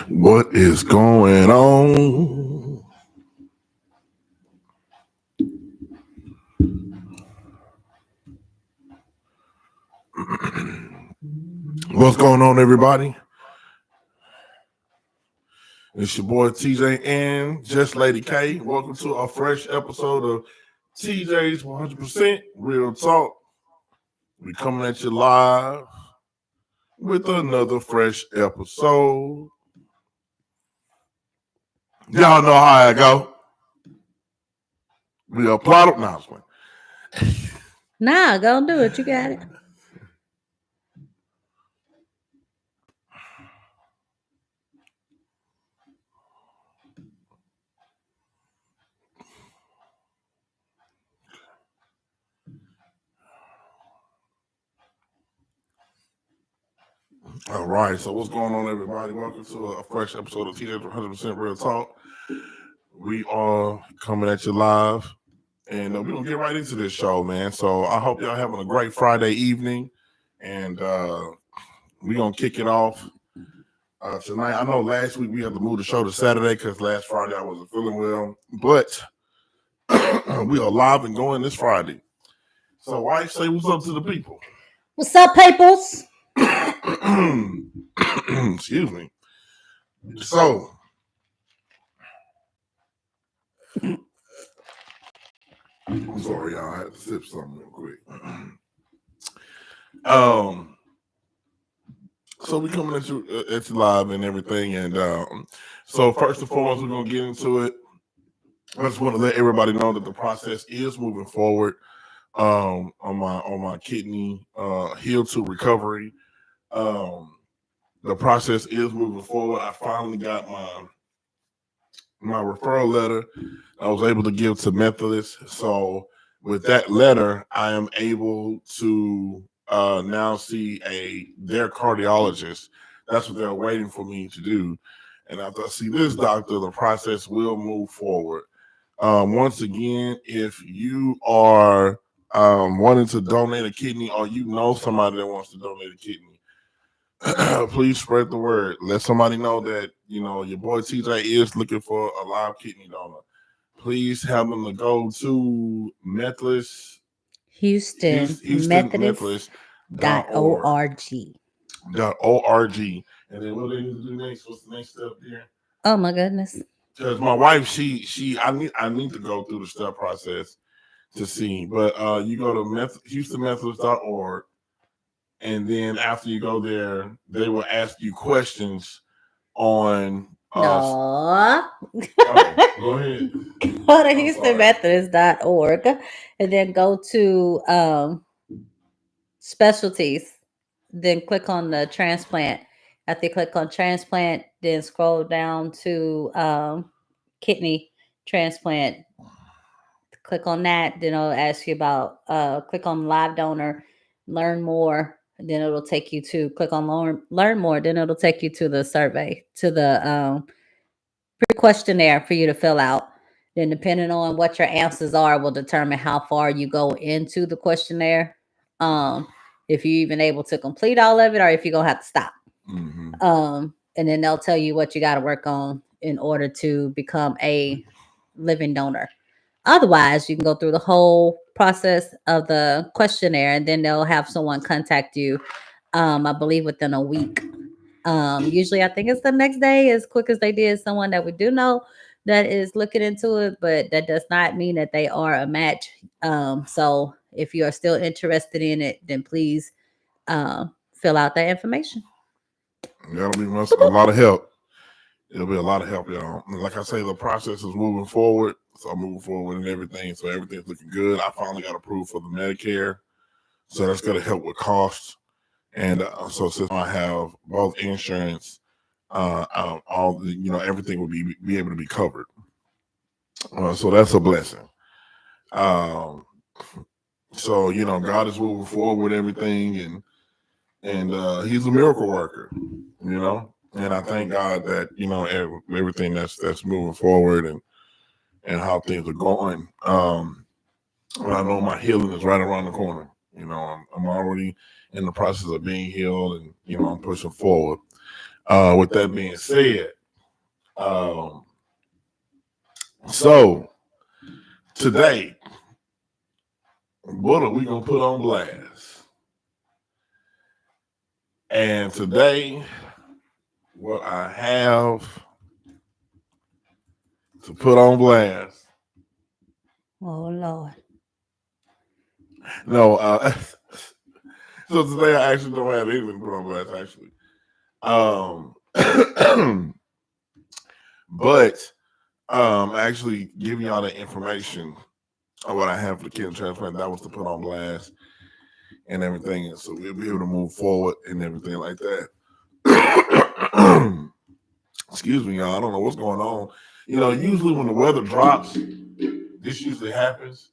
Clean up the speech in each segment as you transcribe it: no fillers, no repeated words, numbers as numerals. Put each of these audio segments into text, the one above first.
What is going on? What's going on, everybody? It's your boy TJ and Just Lady K. Welcome to a fresh episode of TJ's 100% Real Talk. We're coming at you live with another fresh episode. Y'all know how I go. We applaud it. Nah, Nah, go do it. You got it. All right, so what's going on, everybody? Welcome to a fresh episode of TJ's 100% Real Talk. We are coming at you live, and we're going to get right into this show, man. So I hope y'all having a great Friday evening, and we're going to kick it off tonight. I know last week we had to move the show to Saturday because last Friday I wasn't feeling well, but we are live and going this Friday. So wife, say what's up to the people. What's up, peoples? Excuse me. So, I'm sorry, y'all. I had to sip something real quick. So we coming at you live and everything, and so first and foremost, we're gonna get into it. I just want to let everybody know that the process is moving forward. On my kidney heal to recovery. The process is moving forward. I finally got my referral letter. I was able to give to Methodist. So with that letter, I am able to now see their cardiologist. That's what they're waiting for me to do. And after I see this doctor, the process will move forward. Once again, if you are wanting to donate a kidney, or you know somebody that wants to donate a kidney, please spread the word. Let somebody know that your boy TJ is looking for a live kidney donor. Please have them to go to Methodist Houston Methodist.org. And then what they need to do next? What's the next step there? Oh my goodness. Because my wife, I need to go through the step process to see. But you go to HoustonMethodist.org, and then after you go there, they will ask you questions on. Go ahead. Go to HoustonMethodist.org, and then go to specialties. Then click on the transplant. After you click on transplant, then scroll down to kidney transplant. Click on that. Then it'll ask you about click on live donor, learn more. Then it'll take you to click on learn more. Then it'll take you to the survey, to the questionnaire for you to fill out. Then depending on what your answers are will determine how far you go into the questionnaire. If you're even able to complete all of it, or if you're gonna have to stop. Mm-hmm. And then they'll tell you what you got to work on in order to become a living donor. Otherwise, you can go through the whole process of the questionnaire, and then they'll have someone contact you, I believe within a week. Usually I think it's the next day, as quick as they did someone that we do know that is looking into it, but that does not mean that they are a match. So if you are still interested in it, then please fill out that information. That'll be a lot of help. It'll be a lot of help, y'all. Like I say, the process is moving forward. So I'm moving forward and everything. So everything's looking good. I finally got approved for the Medicare. So that's going to help with costs. And so since I have both insurance, all the, everything will be able to be covered. So that's a blessing. So God is moving forward with everything, and He's a miracle worker. And I thank God that everything that's moving forward and how things are going. I know my healing is right around the corner. I'm already in the process of being healed, and I'm pushing forward. With that being said, um, so today, Buddha, we gonna put on blast, and today, what I have to put on blast. Oh Lord. No, so today I actually don't have anything to put on blast. Actually, but actually giving y'all the information of what I have for the kidney transplant, that was to put on blast and everything, and so we'll be able to move forward and everything like that. Excuse me, y'all. I don't know what's going on. Usually when the weather drops, this usually happens,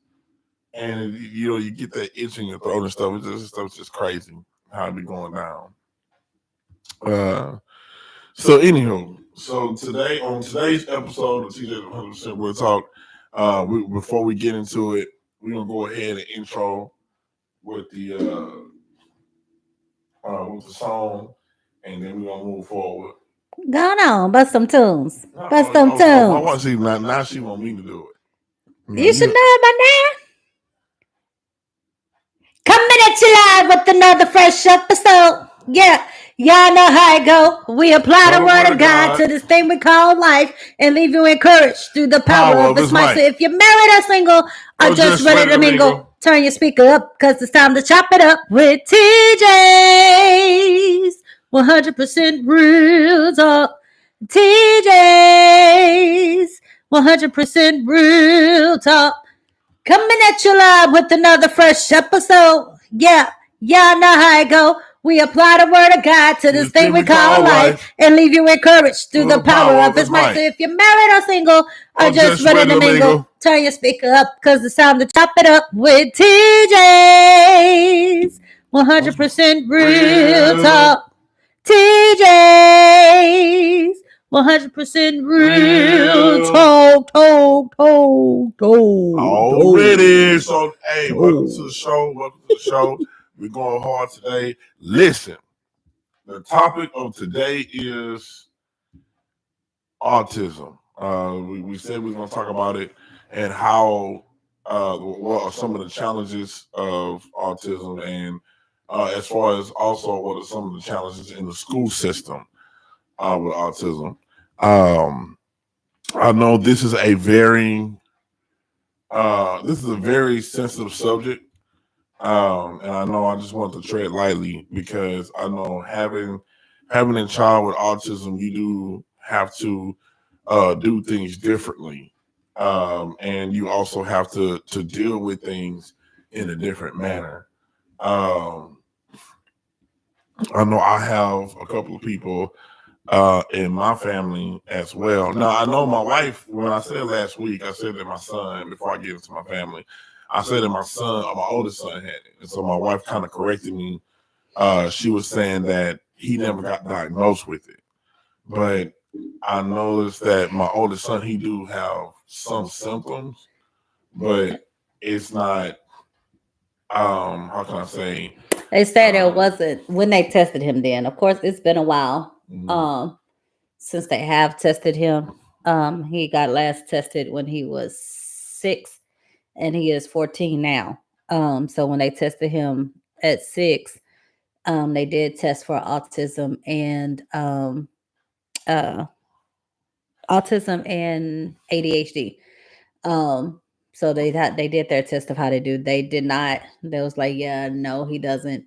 and you get that itch in your throat and stuff. Stuff's just crazy how it be going down. So anywho, so today on today's episode of TJ 100% Real Talk, before we get into it, we're gonna go ahead and intro with the song, and then we're gonna move forward. Go on, bust some tunes. Bust some My tunes. wife, see, now she want me to do it. You should know it by now. Coming at you live with another fresh episode. Yeah, y'all know how it go. We apply the word of God to this thing we call life and leave you encouraged through the power of His might. So if you're married or single or just ready to mingle, turn your speaker up because it's time to chop it up with TJ's 100% Real Talk. TJ's 100% Real Talk. Coming at you live with another fresh episode. Yeah, y'all know how it go. We apply the word of God to this thing we call life and leave you encouraged through the power of His might. So if you're married or single or just ready to mingle, turn your speaker up because it's time to chop it up with TJ's 100% Real Talk. TJ's 100% Real Talk. Already. So, hey, welcome to the show. Welcome to the show. We're going hard today. Listen, the topic of today is autism. We said we are going to talk about it and how, what are some of the challenges of autism, and as far as also what are some of the challenges in the school system with autism. I know this is a very sensitive subject, and I know I just want to tread lightly because I know having a child with autism, you do have to do things differently, and you also have to deal with things in a different manner. Um, I know I have a couple of people in my family as well. Now, I know my wife, when I said last week, I said that my son, before I get into my family, I said that my son, or my oldest son, had it. And so my wife kind of corrected me. She was saying that he never got diagnosed with it. But I noticed that my oldest son, he do have some symptoms, but it's not, how can I say? They said it wasn't when they tested him then. Of course, it's been a while. Since they have tested him. He got last tested when he was 6 and he is 14 now. So when they tested him at 6, they did test for uh, autism and ADHD. Um, so they did their test of how to do. They did not. They was like, yeah, no, he doesn't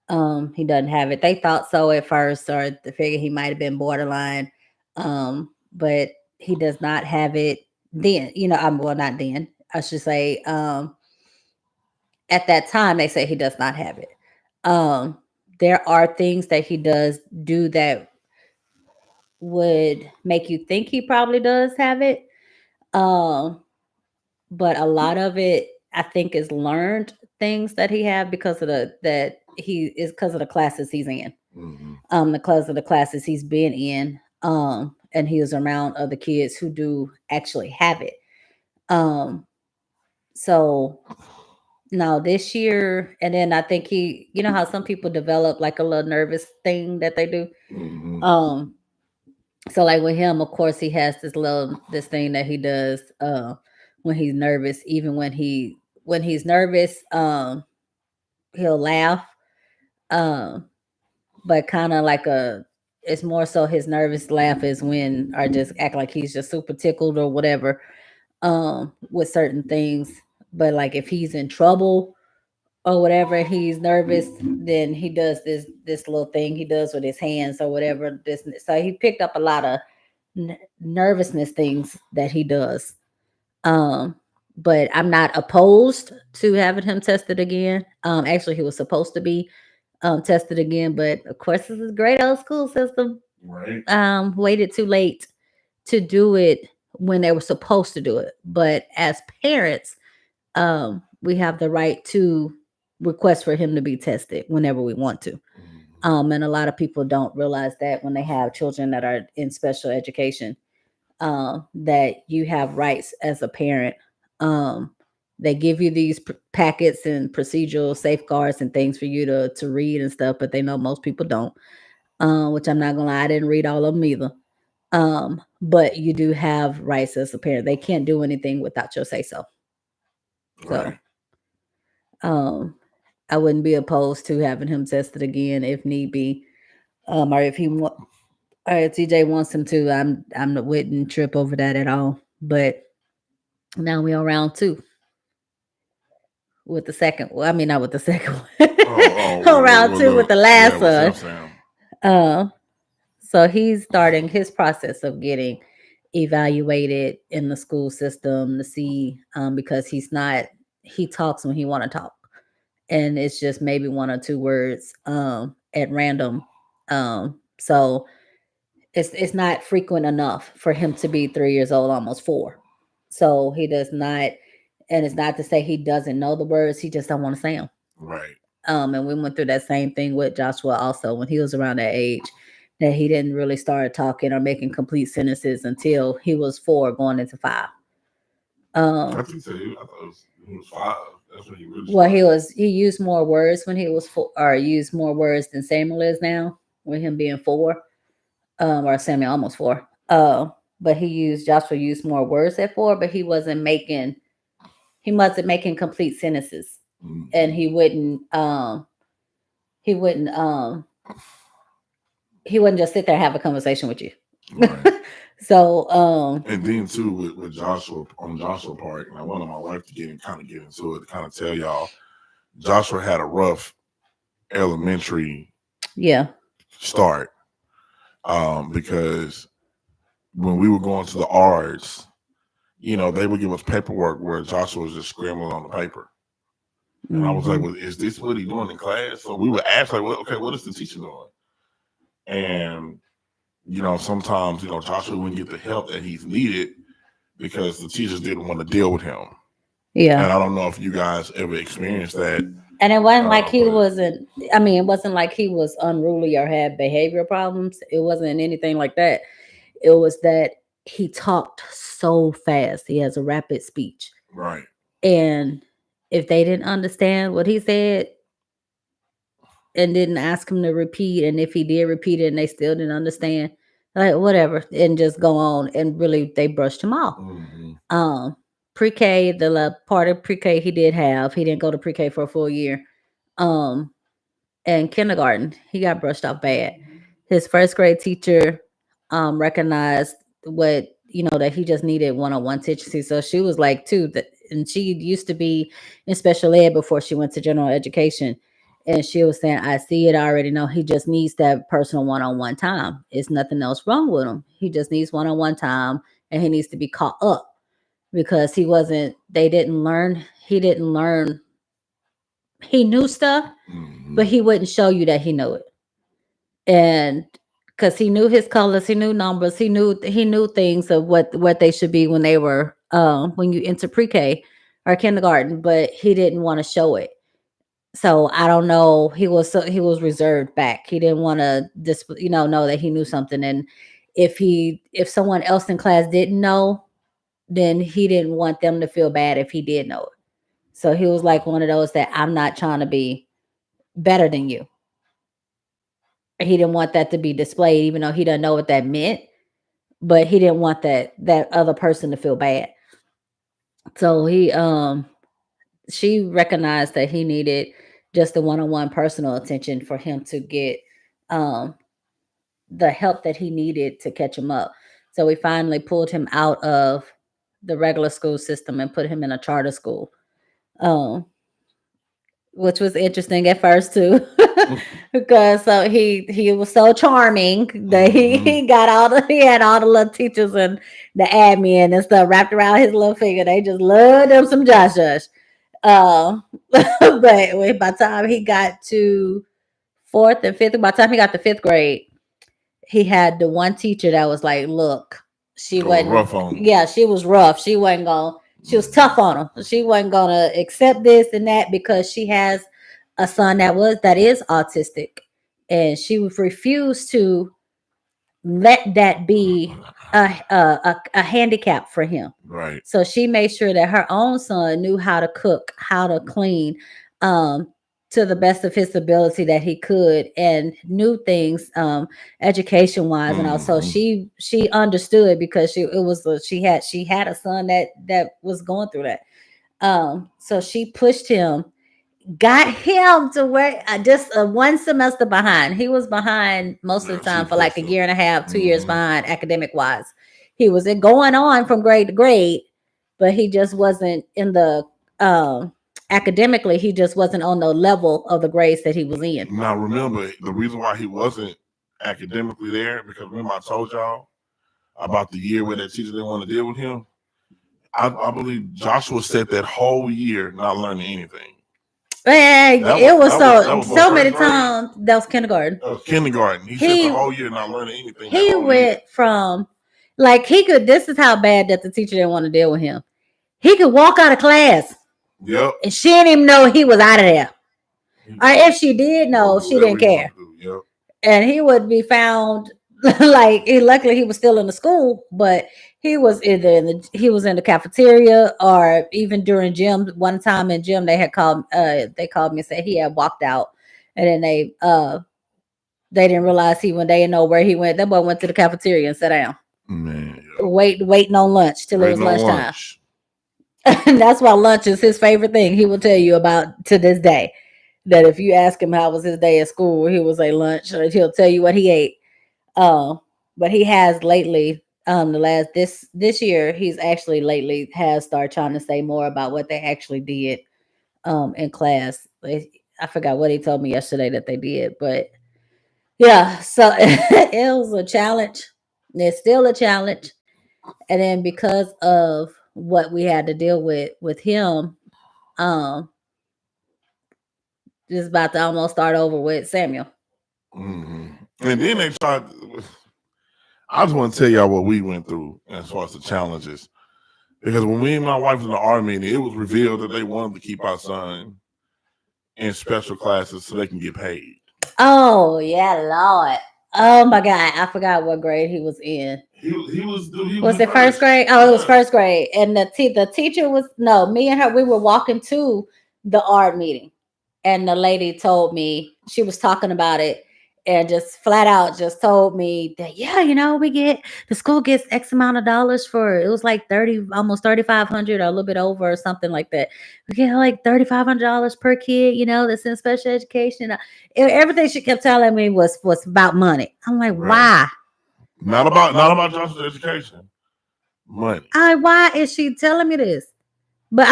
have it. They thought so at first, or they figured he might have been borderline, but he does not have it. Then, I'm well, not then. I should say, at that time, they say he does not have it. Um, there are things that he does do that would make you think he probably does have it. Um, but a lot of it, I think, is learned things that he have because of the classes he's in. Because of the classes he's been in, and he was around other kids who do actually have it. Um, so No, this year, and then I think he, you know how some people develop like a little nervous thing that they do. Mm-hmm. Um, so like with him, of course, he has this thing that he does when he's nervous. Even when he's nervous, he'll laugh. Um, but kind of like a it's more so his nervous laugh is when or just act like he's just super tickled or whatever with certain things. But like if he's in trouble or whatever and he's nervous, then he does this little thing he does with his hands or whatever. This so he picked up a lot of nervousness things that he does. Um, but I'm not opposed to having him tested again. Actually, he was supposed to be tested again, but of course, this is a great old school system. Right. Waited too late to do it when they were supposed to do it. But as parents, we have the right to request for him to be tested whenever we want to. Mm-hmm. And a lot of people don't realize that when they have children that are in special education, that you have rights as a parent. Um, they give you these packets and procedural safeguards and things for you to read and stuff, but they know most people don't. Which I'm not gonna lie, I didn't read all of them either. But you do have rights as a parent. They can't do anything without your say so. So, Right. um, I wouldn't be opposed to having him tested again if need be. Or if he want, or if TJ wants him to, I'm not wouldn't trip over that at all. But now we on round two with the second. Well, I mean not with the second one. Oh, On round two with look, the yeah, last with one. Sam. Uh, so he's starting his process of getting evaluated in the school system to see because he talks when he want to talk, and it's just maybe one or two words at random. So it's not frequent enough for him to be 3 years old, almost four. So he does not, and it's not to say he doesn't know the words, he just don't want to say them. Right. And we went through that same thing with Joshua also when he was around that age, that he didn't really start talking or making complete sentences until he was four going into five. I Um, think so. I thought he was 5. That's when he really well, started. he used more words when he was four, or used more words than Samuel is now, with him being four, or Samuel almost four. But Joshua used more words at four, but he wasn't making complete sentences, and Mm-hmm. he wouldn't he wouldn't just sit there and have a conversation with you. Right. So And then too with Joshua on Joshua part, and I wanted my wife to get into it, to kind of tell y'all, Joshua had a rough elementary yeah. start, because when we were going to the arts, they would give us paperwork where Joshua was just scribbling on the paper. And I was like, Mhm. well, is this what he's doing in class? So we would ask, like, well, okay, what is the teacher doing? And, sometimes, Joshua wouldn't get the help that he's needed because the teachers didn't want to deal with him. Yeah. And I don't know if you guys ever experienced that. And it wasn't like he But wasn't, I mean, it wasn't like he was unruly or had behavior problems. It wasn't anything like that. It was that he talked so fast. He has a rapid speech. right, And if they didn't understand what he said and didn't ask him to repeat, and if he did repeat it and they still didn't understand, like whatever, and just go on, and really they brushed him off. mm-hmm. Um, Pre-K, part of pre-K he didn't go to pre-K for a full year. Um, and kindergarten, he got brushed off bad. His first grade teacher recognized what that he just needed one-on-one teaching. So she was like, too, that, and she used to be in special ed before she went to general education. And she was saying, I see it, I already know. He just needs that personal one-on-one time. It's nothing else wrong with him. He just needs one-on-one time, and he needs to be caught up because they didn't learn. He didn't learn. He knew stuff, Mm-hmm. but he wouldn't show you that he knew it. And because he knew his colors, he knew numbers, he knew things of what they should be when they were when you enter pre-K or kindergarten, but he didn't want to show it. So I don't know. He was reserved back. He didn't want to know that he knew something. And if someone else in class didn't know, then he didn't want them to feel bad if he did know it. So he was like one of those that I'm not trying to be better than you. He didn't want that to be displayed, even though he doesn't know what that meant. But he didn't want that other person to feel bad. So she recognized that he needed just the one-on-one personal attention for him to get um the help that he needed to catch him up. So we finally pulled him out of the regular school system and put him in a charter school. Um, which was interesting at first too. Because so he was so charming that he got all he had all the little teachers and the admin and stuff wrapped around his little finger. They just loved him some Josh. But by the time he got to fourth and fifth, by the time he got to fifth grade, he had the one teacher that was like, look, she Oh, wasn't, rough on him. yeah, she was rough. She wasn't going, she was tough on him. She wasn't going to accept this and that because she has a son that is autistic. And she would refuse to let that be a handicap for him. Right. So she made sure that her own son knew how to cook, how to clean, um, to the best of his ability that he could, and knew things education wise. And also she understood because she had a son that was going through that. So she pushed him, got him to where just one semester behind. He was behind most of Yeah, the she time for like pushed a him. year and a half, 2 years behind academic wise. He was going on from grade to grade, but he just wasn't in the academically. He just wasn't on the level of the grades that he was in. Now remember, the reason why he wasn't academically there, because remember I told y'all about the year where that teacher didn't want to deal with him. I believe Joshua said that whole year not learning anything. It was that was so many first grade. times. That was kindergarten. That was kindergarten. He said the He whole year not learning anything that he whole year. went from like he could. This is how bad that the teacher didn't want to deal with him. He could walk out of class Yep. and she didn't even know he was out of there. Or if she did know, she didn't care. Yep. And he would be found luckily he was still in the school, but he was either in the cafeteria or even during gym. One time in gym they called me and said he had walked out, and then they didn't realize they didn't know where he went. That boy went to the cafeteria and sat down. Man, Waiting on lunch till it was lunchtime. Lunch. And that's why lunch is his favorite thing. He will tell you about to this day that if you ask him how was his day at school, he will say lunch, or he'll tell you what he ate. But he has lately, the last this year, he's actually lately has started trying to say more about what they actually did in class. I forgot what he told me yesterday that they did, but yeah, so it was a challenge. It's still a challenge. And then because of what we had to deal with him, um, just about to almost start over with Samuel. And then they tried. I just want to tell y'all what we went through as far as the challenges. Because when me and my wife was in the army, it was revealed that they wanted to keep our son in special classes so they can get paid. Oh yeah, Lord. Oh my God, I forgot what grade he was in. He Was it first grade? Oh, it was first grade. And the teacher was no, me and her, we were walking to the art meeting. And the lady told me, she was talking about it and just flat out just told me that, yeah, the school gets X amount of dollars for it was like 30, almost 3,500 or a little bit over or something like that. We get like $3,500 per kid, that's in special education. Everything she kept telling me was about money. I'm like, why? Not about Joshua's education. Money. Why is she telling me this? But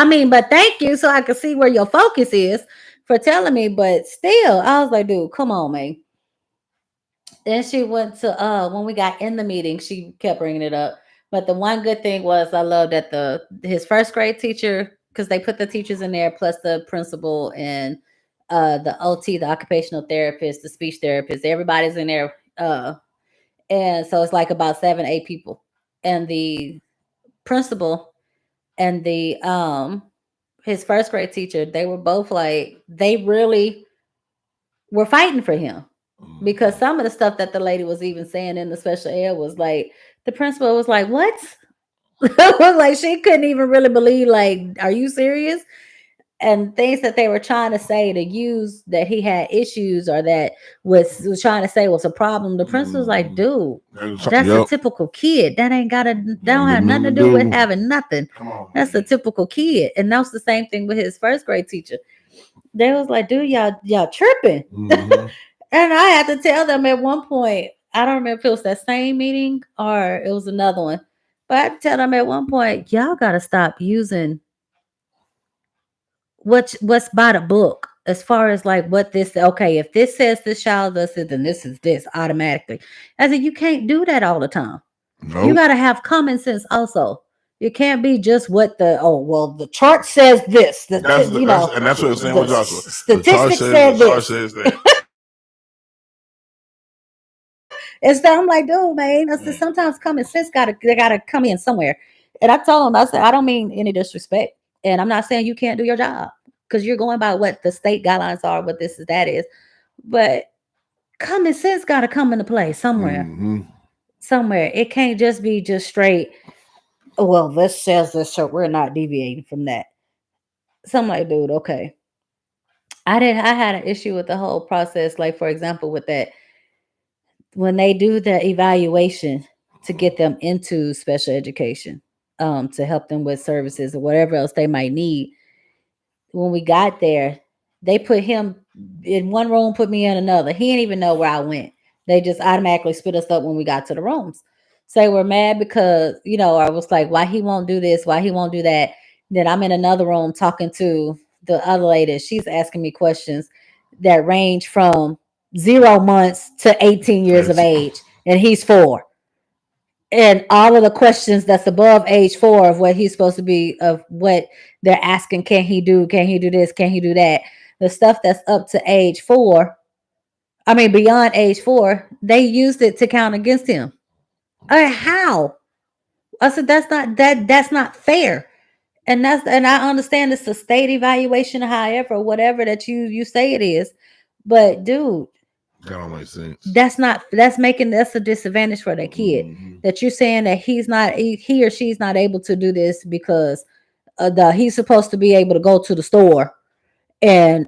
thank you, so I can see where your focus is for telling me. But still, I was like, dude, come on, man. Then she went to when we got in the meeting, she kept bringing it up. But the one good thing was I love that his first grade teacher, because they put the teachers in there plus the principal and the OT, the occupational therapist, the speech therapist, everybody's in there. And so it's like about 7, 8 people. And the principal and the his first grade teacher, they were both like, they really were fighting for him, because some of the stuff that the lady was even saying in the special ed was like, the principal was like, what? Was like, she couldn't even really believe, like, are you serious? and things that they were trying to say to use that he had issues or that was trying to say was a problem. The principal was like, dude, that's a Yep. typical kid. That don't have nothing Nothing to to do with do. having nothing. Come on, That's a man. typical kid. And that was the same thing with his first grade teacher. They was like, dude, y'all tripping. Mm-hmm. And I had to tell them at one point, I don't remember if it was that same meeting or it was another one. But I had to tell them at one point, y'all gotta stop using what's by the book as far as like what this, okay, if this says this child does it, then this is this automatically. I said you can't do that all the time. You Nope. got to have common sense also. You can't be just what the, oh well, the chart says this, That's what it's saying the with Joshua. The chart statistics says. The said chart this. says that. And so I'm like, dude, man, I said Man. sometimes common sense gotta come in somewhere. And I told him, I said, I don't mean any disrespect, and I'm not saying you can't do your job because you're going by what the state guidelines are, what this is that is, but common sense got to come into play somewhere. Mm-hmm. Somewhere it can't just be just straight. "Oh, well, this says this, so we're not deviating from that." So I'm like, dude, okay. I had an issue with the whole process. Like for example, with that when they do the evaluation to get them into special education, to help them with services or whatever else they might need. When we got there, they put him in one room, put me in another. He didn't even know where I went. They just automatically split us up when we got to the rooms. So they were mad because, I was like, why he won't do this, why he won't do that. Then I'm in another room talking to the other lady. She's asking me questions that range from 0 months to 18 years of It's, age, and he's 4, and all of the questions that's above age 4 of what he's supposed to be, of what they're asking, can he do this, can he do that, the stuff that's up to age 4, I mean beyond age 4, they used it to count against him. How? I said that's not fair. And I understand it's a state evaluation, however, whatever that you say it is, but dude, that don't make sense. that's a disadvantage for that kid, Mm-hmm. that you're saying that he or she's not able to do this because the he's supposed to be able to go to the store, and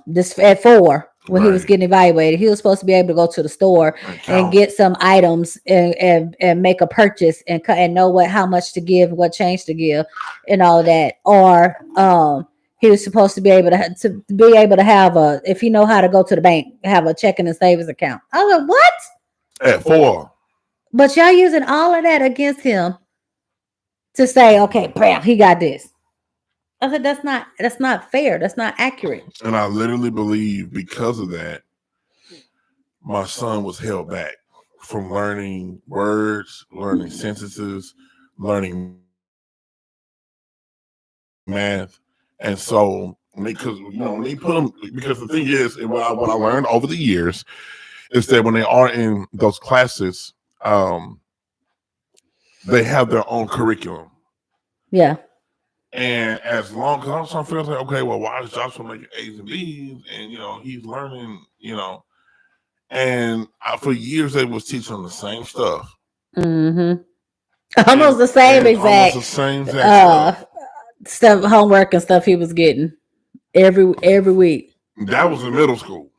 this at 4 when he was Right. getting evaluated, he was supposed to be able to go to the store And and count. get some items and make a purchase and know what how much to give, what change to give, and all of that. Or he was supposed to be able to have a, if you know how to go to the bank, have a checking and savings account. I was like, what? At 4. But y'all using all of that against him to say, okay, bam, he got this. I said that's not fair. That's not accurate. And I literally believe because of that, my son was held back from learning words, learning sentences, learning math. And so, because when they put them, because the thing is, and what I learned over the years is that when they are in those classes, um, they have their own curriculum. Yeah. And as long as I was trying to figure out, like, okay, well, why is Joshua making A's and B's? And, he's learning, and for years they was teaching them the same stuff. Mm-hmm. And, Almost the same and almost the exact same exact uh stuff. stuff, homework and stuff he was getting every week. That was in middle school.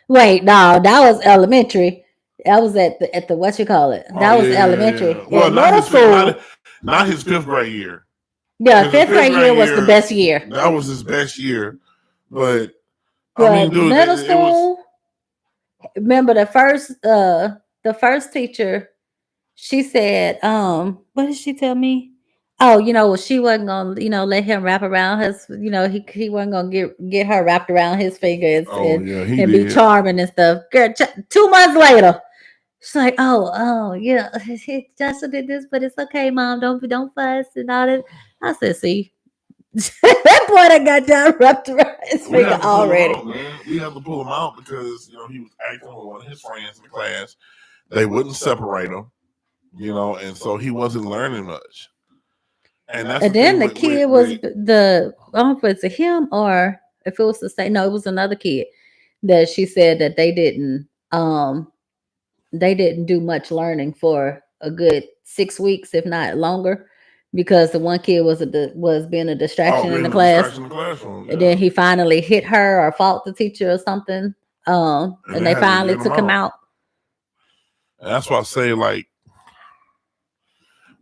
Wait, no, that was elementary. That was at the what you call it. Oh That was yeah, yeah, yeah. elementary. Well, In middle school, not his fifth grade year. yeah, Because his fifth fifth grade grade year was the year, best year. that was his best year. But I mean, But dude, middle it was. school, remember the first teacher, she said, what did she tell me? Oh, she wasn't gonna, let him wrap around his, he wasn't gonna get her wrapped around his fingers Oh and yeah, he and be did. charming and stuff. Girl, 2 months later, she's like, oh, yeah, Justin did this, but it's okay, mom. Don't fuss and all that. I said, see, that boy that got down wrapped around his We finger had to pull him already. out, man. We had to pull him out because he was acting with one of his friends in the class. They wouldn't separate him, and so he wasn't learning much. And that's And the then thing the with kid with, was with I don't know if it's a him or if it was the same. No, it was another kid that she said that they didn't do much learning for a good 6 weeks, if not longer. because the one kid was being a Oh, distraction in being the a class, distraction in the classroom, and then yeah. he finally hit her or fought the teacher or something. And And they they had to finally get him took him out. out. And that's why I say, like,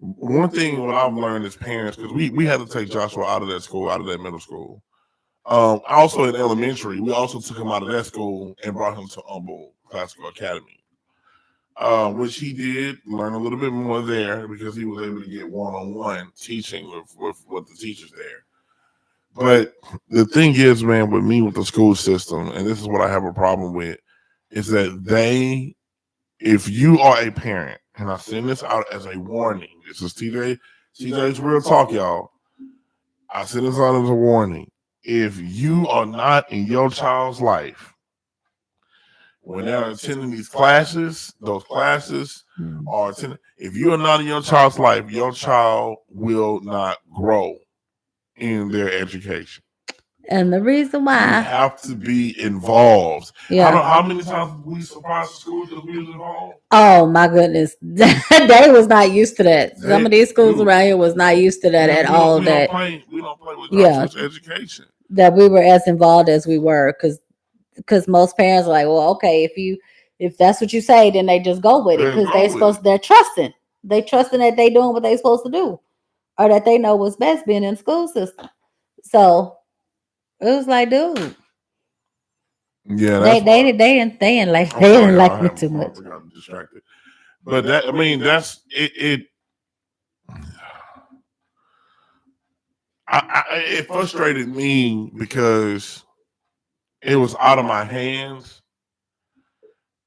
one thing what I've learned as parents, because we had to take Joshua out of that school, out of that middle school. Also in elementary, we also took him out of that school and brought him to Humboldt Classical Academy, which he did learn a little bit more there because he was able to get one-on-one teaching with the teachers there. But the thing is, man, with me with the school system, and this is what I have a problem with, is that if you are a parent, and I send this out as a warning, this is TJ's real talk, y'all. I send this out as a warning. If you are not in your child's life when they're attending these classes, those classes are attending. If you are not in your child's life, your child will not grow in their education. And the reason You why, have to be involved. yeah. How many times we surprised the school because we was involved? Oh my goodness, they was not used to that. Some of these schools Dude, around here was not used to that at all. That we don't play with yeah, Joshua's education. that we were as involved as we were, because most parents are like, well, okay, if that's what you say, then they just go with it, They because go with it. they trusting that they doing what they supposed to do, or that they know what's best being in the school system. So it was like, dude, Yeah, that's why. I'm they sorry, didn't y'all. like me too I much. got distracted. But that, I mean, that's it. It frustrated me because it was out of my hands,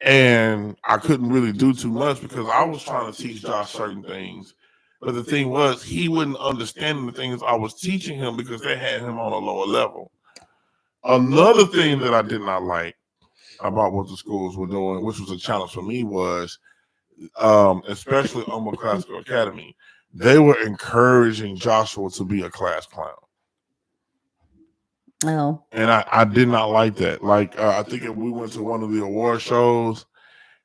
and I couldn't really do too much because I was trying to teach Josh certain things. But the thing was, he wouldn't understand the things I was teaching him because they had him on a lower level. Another thing that I did not like about what the schools were doing, which was a challenge for me, was especially Umber Classical Academy, they were encouraging Joshua to be a class clown. Oh, And I did not like that. Like, I think if we went to one of the award shows,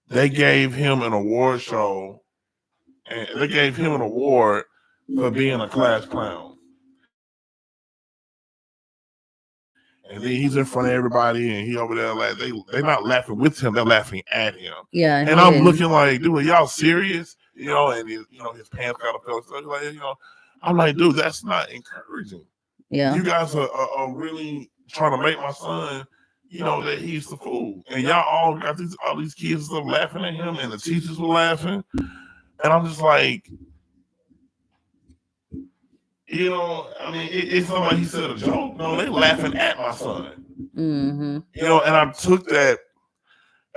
they gave him an award show, and they gave him an award for being a class clown. And then he's in front of everybody, and he over there like they not laughing with him, they're laughing at him. yeah, And I'm looking like, dude, are y'all serious? And his pants got a fell stuff. Like, I'm like, dude, that's not encouraging. yeah, You guys are really trying to make my son, that he's the fool. And y'all all got all these kids stuff laughing at him, and the teachers were laughing. And I'm just like, I mean, it's not like he said a joke. No, they laughing at my son. mm-hmm. And I took that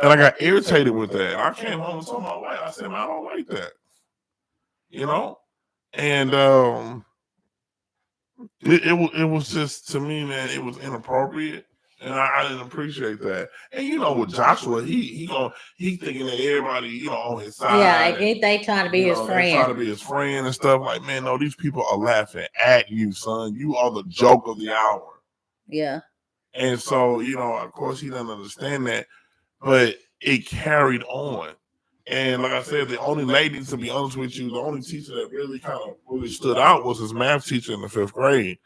and I got irritated with that. I came home and told my wife, I said, man, I don't like that. You know? And it was just, to me, man, it was inappropriate. And I didn't appreciate that. And with Joshua, he thinking that everybody, on his side. Yeah, like they trying to be his They try to friend. be his friend and stuff. Like, man, no, these people are laughing at you, son. You are the joke of the hour. Yeah. And so, of course, he doesn't understand that, but it carried on. And like I said, the only lady, to be honest with you, the only teacher that really kind of really stood out was his math teacher in the 5th grade.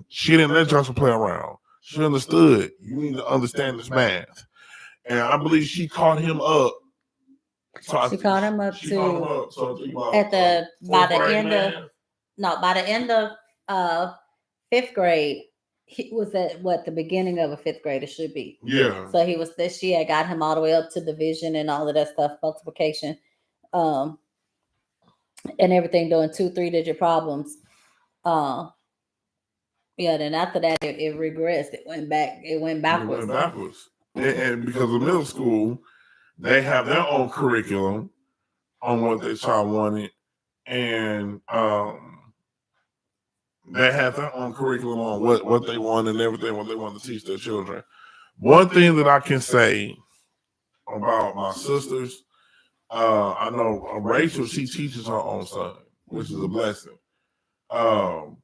She didn't let Joshua play around. She understood you need to understand this math, and I believe she caught him up. She called him up She caught him to up. So I think about at the by fourth the grade end of math. no by the end of uh 5th grade. He was at what the beginning of a 5th grade it should be. Yeah. So he was this. She had got him all the way up to division and all of that stuff, multiplication, um, and everything, doing 2 3 digit problems. Uh, yeah. Then after that, it regressed. It went back. It went It backwards. went backwards. And because of middle school, they have their own curriculum on what their child wanted, and they have their own curriculum on what they want and everything, what they want to teach their children. One thing that I can say about my sisters, I know Rachel, she teaches her own son, which is a blessing. Um,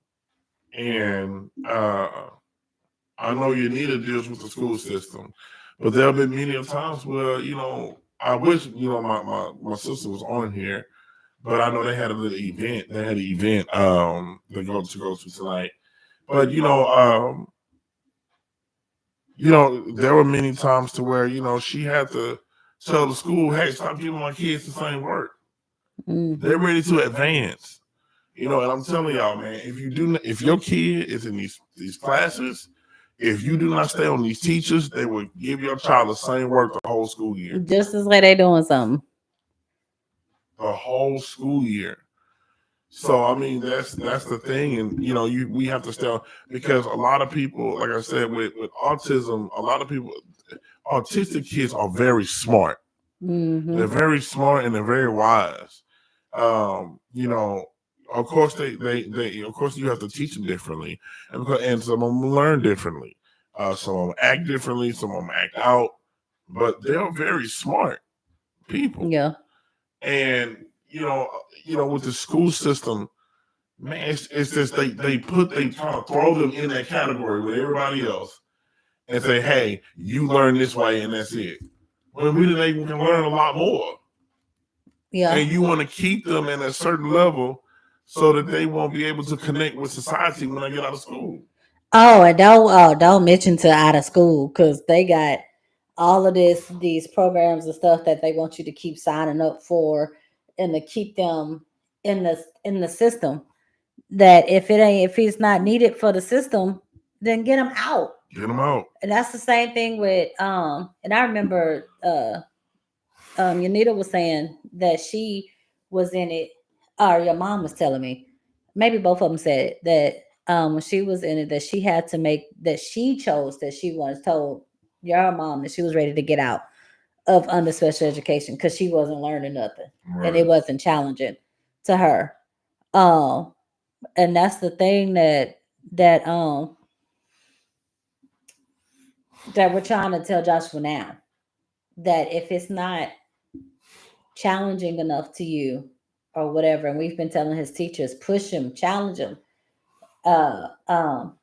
and I know Yanita deals with the school system, but there have been many times where, I wish, my sister was on here, but I know they had a little event. They had an event to go to tonight. But there were many times to where she had to tell the school, "Hey, stop giving my kids the same work. They're ready to advance." And I'm telling y'all, man, if your kid is in these classes, if you do not stay on these teachers, they will give your child the same work the whole school year. Just as like they doing something. The whole school year. So I mean, that's the thing, and we have to stay on, because a lot of people, like I said, with autism, a lot of people, autistic kids are very smart. They're very smart and they're very wise. Um, you know, of course they of course you have to teach them differently, and some of them learn differently. Some of them act differently, some of them act out, but they're very smart people. Yeah. And with the school system, man, it's just they kind of throw them in that category with everybody else and say, "Hey, you learn this way and that's it." When really they can learn a lot more. Yeah. And you want to keep them at a certain level so that they won't be able to connect with society when they get out of school. Oh, and don't mention to out of school, because they got all of these programs and stuff that they want you to keep signing up for, and to keep them in the system. That if he's not needed for the system, then get him out. Get them out. And that's the same thing with and I remember Yanita was saying that she was in it, or your mom was telling me, maybe both of them said it, that when she was in it, that she had to make, that she chose, that she was told your mom that she was ready to get out of under special education because she wasn't learning nothing, and it Right. wasn't challenging to her. Um, and that's the thing that that we're trying to tell Joshua now, that if it's not challenging enough to you or whatever, and we've been telling his teachers, push him, challenge him, uh, um,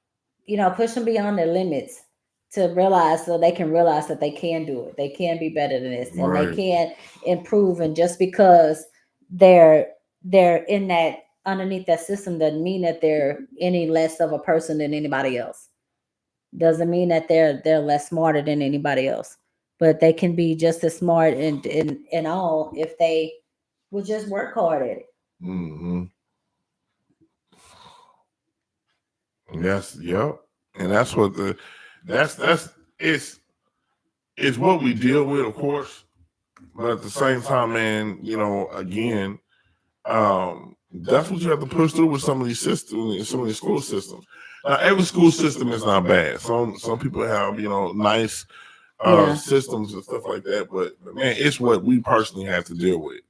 push them beyond their limits, to realize, so they can realize that they can do it. They can be better than this, and they Right. can improve. And just because they're they're in that, underneath that system, doesn't mean that they're any less of a person than anybody else. Doesn't mean that they're less smarter than anybody else. But they can be just as smart in all, if they would just work hard at it. Mm-hmm. Yes. Yep. And that's what that's it's what we deal with, of course. But at the same time, man, again, that's what you have to push through with some of these systems, some of these school systems. Now, every school system is not bad. Some people have nice Yeah. systems and stuff like that. But man, it's what we personally have to deal with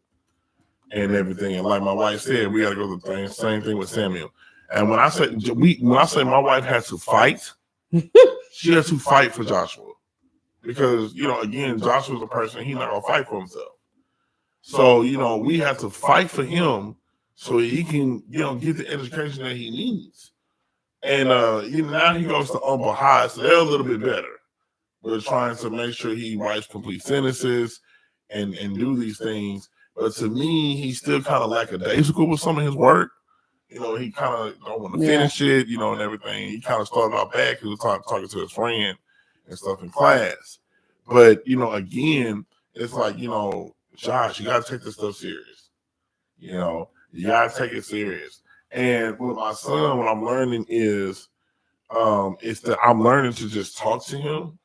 and everything. And like my wife said, we got to go through the same thing with Samuel. And when I say my wife had to fight, she had to fight for Joshua, because again, Joshua's a person, he's not gonna fight for himself. So we have to fight for him so he can get the education that he needs. And now he goes to Humble High, so they're a little bit better. We're trying to make sure he writes complete sentences and do these things. But to me, he's still kind of lackadaisical with some of his work. He kind of don't want to finish it, and everything. He kind of started out bad because he was talking to his friend and stuff in class. But again, it's like Josh, you got to take this stuff serious. You got to take it serious. And with my son, what I'm learning is that I'm learning to just talk to him,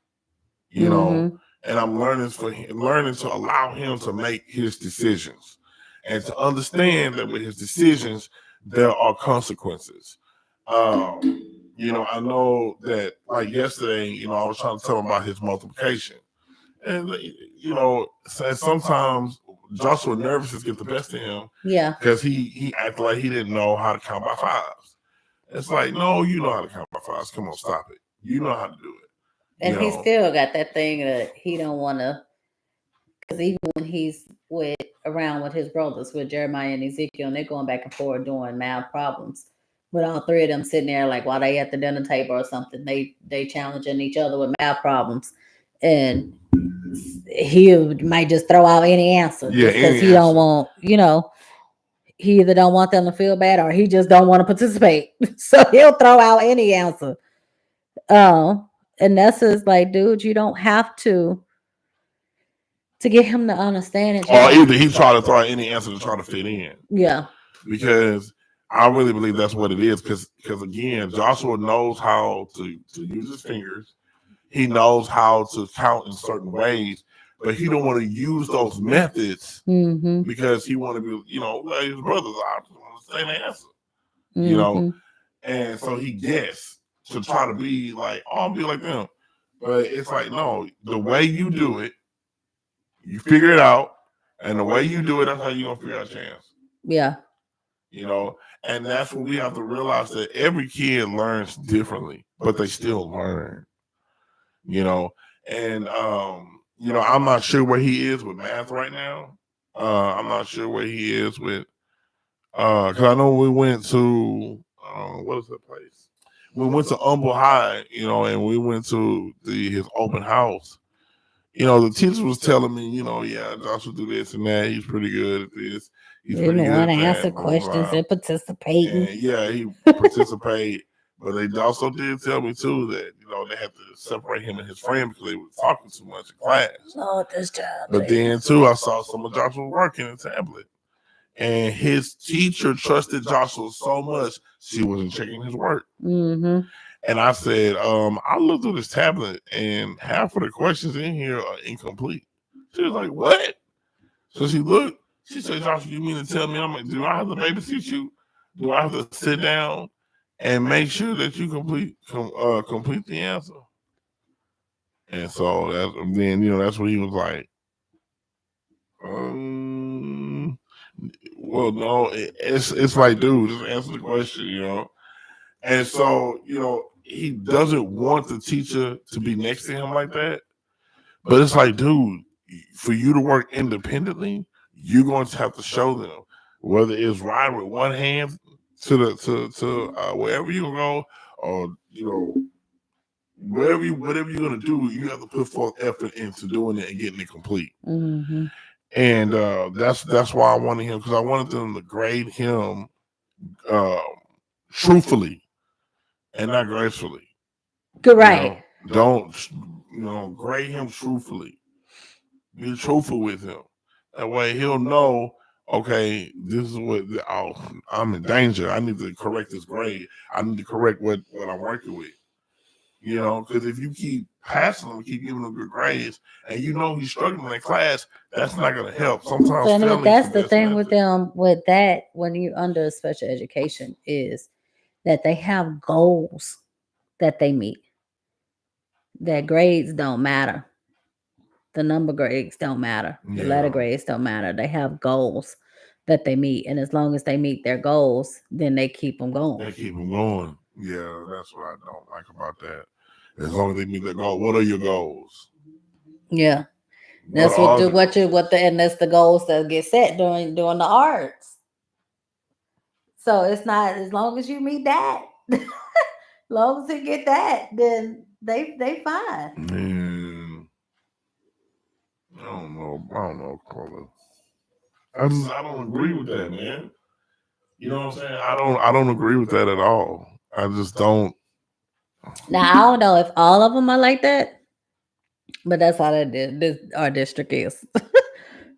and I'm learning to allow him to make his decisions, and to understand that with his decisions there are consequences. I know that, like yesterday, I was trying to tell him about his multiplication, and sometimes Joshua nervousness get the best of him. Yeah. Because he acted like he didn't know how to count by fives. It's like, no, you know how to count by fives. Come on, stop it. You know how to do it. And he still got that thing that he don't want to, because even when he's around with his brothers, with Jeremiah and Ezekiel, and they're going back and forth doing math problems, with all three of them sitting there, like while they at the dinner table or something, they challenging each other with math problems, and he might just throw out any answer, Yeah, just because any he don't answer. want, he either don't want them to feel bad or he just don't want to participate. So he'll throw out any answer. And that's just like, dude, you don't have to get him to understand it. You Or don't. either he try to throw out any answer to try to fit in. Yeah. Because I really believe that's what it is. Because again, Joshua knows how to use his fingers. He knows how to count in certain ways, but he don't want to use those methods because he want to be, like his brothers. I want the same answer, and so he guessed to try to be like, oh, I'll be like them. But it's like, no, the way you do it, you figure it out, and the way you do it, that's how you're gonna figure out your answer. Yeah. And that's what we have to realize, that every kid learns differently, but they still learn. And I'm not sure where he is with math right now. I'm not sure where he is with, because I know we went to what is that place? We went to Humble High, and we went to his open house. The teacher was telling me, yeah, Josh will do this and that. He's pretty good at this. He's pretty good want at to that. answer Blah, blah, questions blah. and participating. And yeah, he participated. But they also did tell me too that they had to separate him and his friend because they were talking too much in class. Oh, this job. But then too, I saw some of Joshua's work in the tablet, and his teacher trusted Joshua so much she wasn't checking his work. And I said, I looked through this tablet, and half of the questions in here are incomplete. She was like, "What?" So she looked. She said, "Joshua, you mean to tell me do I have to babysit you? Do I have to sit down and make sure that you complete the answer?" And so that's what he was like. Well, no, it's like, dude, just answer the question, And so he doesn't want the teacher to be next to him like that. But it's like, dude, for you to work independently, you're going to have to show them whether it's riding with one hand to wherever you go, or whatever you're gonna do, you have to put forth effort into doing it and getting it complete. And that's why I wanted him, because I wanted them to grade him truthfully and not gracefully. Good, right. Don't grade him truthfully. Be truthful with him. That way he'll know, okay, this is what I'm in danger. I need to correct this grade. I need to correct what I'm working with. Because if you keep passing him, keep giving him good grades, and he's struggling in class, that's not going to help. Sometimes but that's the thing with them, with that, when you under special education, is that they have goals that they meet. That grades don't matter. The number grades don't matter. The letter grades don't matter. They have goals that they meet, and as long as they meet their goals, then they keep them going. They keep them going. Yeah, that's what I don't like about that. As long as they meet their goal. What are your goals? Yeah, that's and that's the goals that get set during the arts. So it's not, as long as you meet that, as long as you get that, then they fine. Man, I don't know, Carla. I don't agree with that, man. You know what I'm saying? I don't agree with that at all. I just don't. Now I don't know if all of them are like that, but that's how our district is.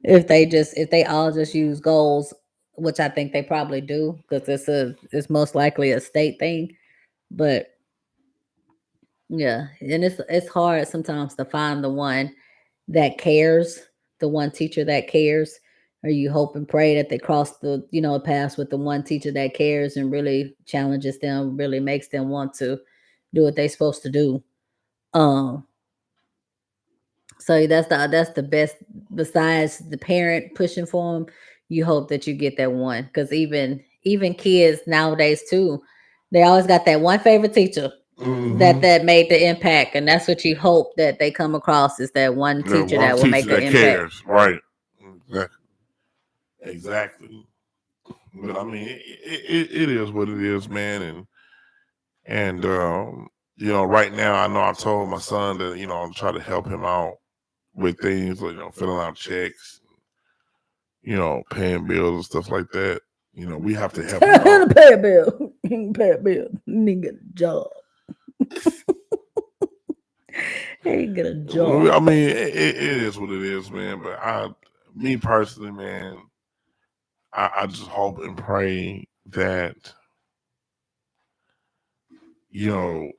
If they all just use goals, which I think they probably do, because it's most likely a state thing. But yeah, and it's hard sometimes to find the one that cares, the one teacher that cares. Or you hope and pray that they cross the paths with the one teacher that cares and really challenges them, really makes them want to do what they're supposed to do. Um, so that's the best. Besides the parent pushing for them, you hope that you get that one, because even kids nowadays too, they always got that one favorite teacher that made the impact, and that's what you hope that they come across, is that one teacher that will make an impact. Cares, right? Exactly. But I mean, it is what it is, man, and right now I know I told my son that I'm trying to help him out with things like filling out checks, paying bills and stuff like that. We have to help him Tell him out. to pay a bill. He can pay a bill. He need to get a job. He can get a job. I mean, it is what it is, man. But me personally, man, I just hope and pray that you know,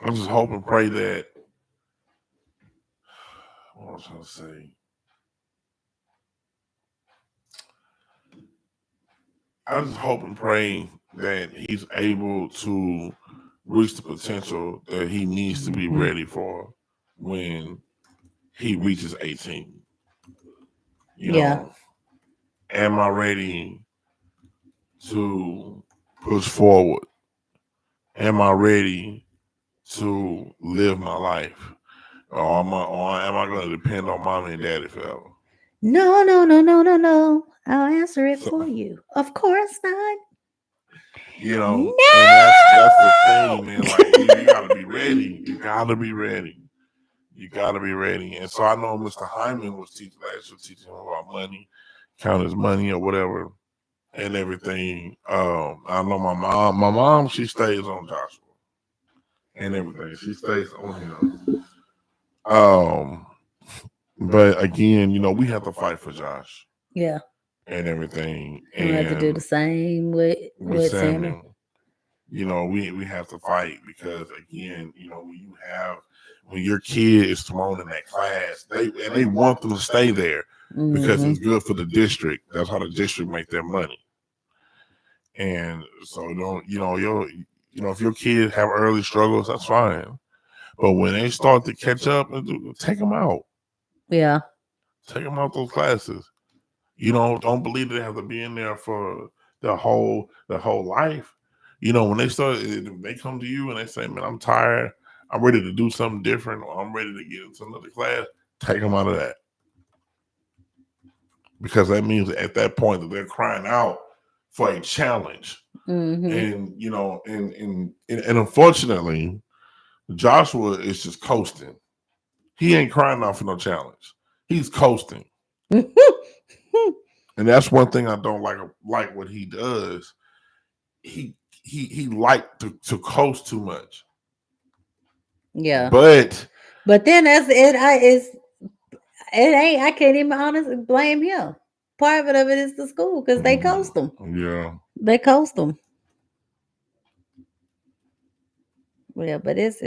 I just hope and pray that what was I trying to say? I just hope and pray that he's able to reach the potential that he needs to be Mhm. ready for when he reaches 18. You Yeah. know, am I ready to push forward? Am I ready to live my life? Or am I going to depend on mommy and daddy forever? No, no, no, no, no, no. I'll answer it So, for you. Of course not. and that's the No. thing, man. Like you got to be ready. You got to be ready. You got to be ready. And so I know Mr. Hyman was teaching last year, teaching him about money, count his money or whatever, and everything. I know my mom. My mom, she stays on Joshua and everything. She stays on him. Um, but again, we have to fight for Josh Yeah. and everything, I'm gonna have to do and the same with with Sammy. Samuel. We have to fight because again, when your kid is thrown in that class, they want them to stay there because Mm-hmm. it's good for the district. That's how the district make their money. And so don't if your kids have early struggles, that's fine. But when they start to catch up take them out, Yeah. take them out those classes. Don't believe they have to be in there for the whole life. When they come to you and they say, "Man, I'm tired. I'm ready to do something different, or I'm ready to get into another class." Take them out of that because that means that at that point that they're crying out for a challenge. Mm-hmm. And and unfortunately, Joshua is just coasting. He ain't crying out for no challenge. He's coasting, and that's one thing I don't like what he does. He liked to coast too much. Yeah. But But then that's it. It ain't. I can't even honestly blame him. Part of it is the school because they coast them. yeah, They coast them. Yeah, but it's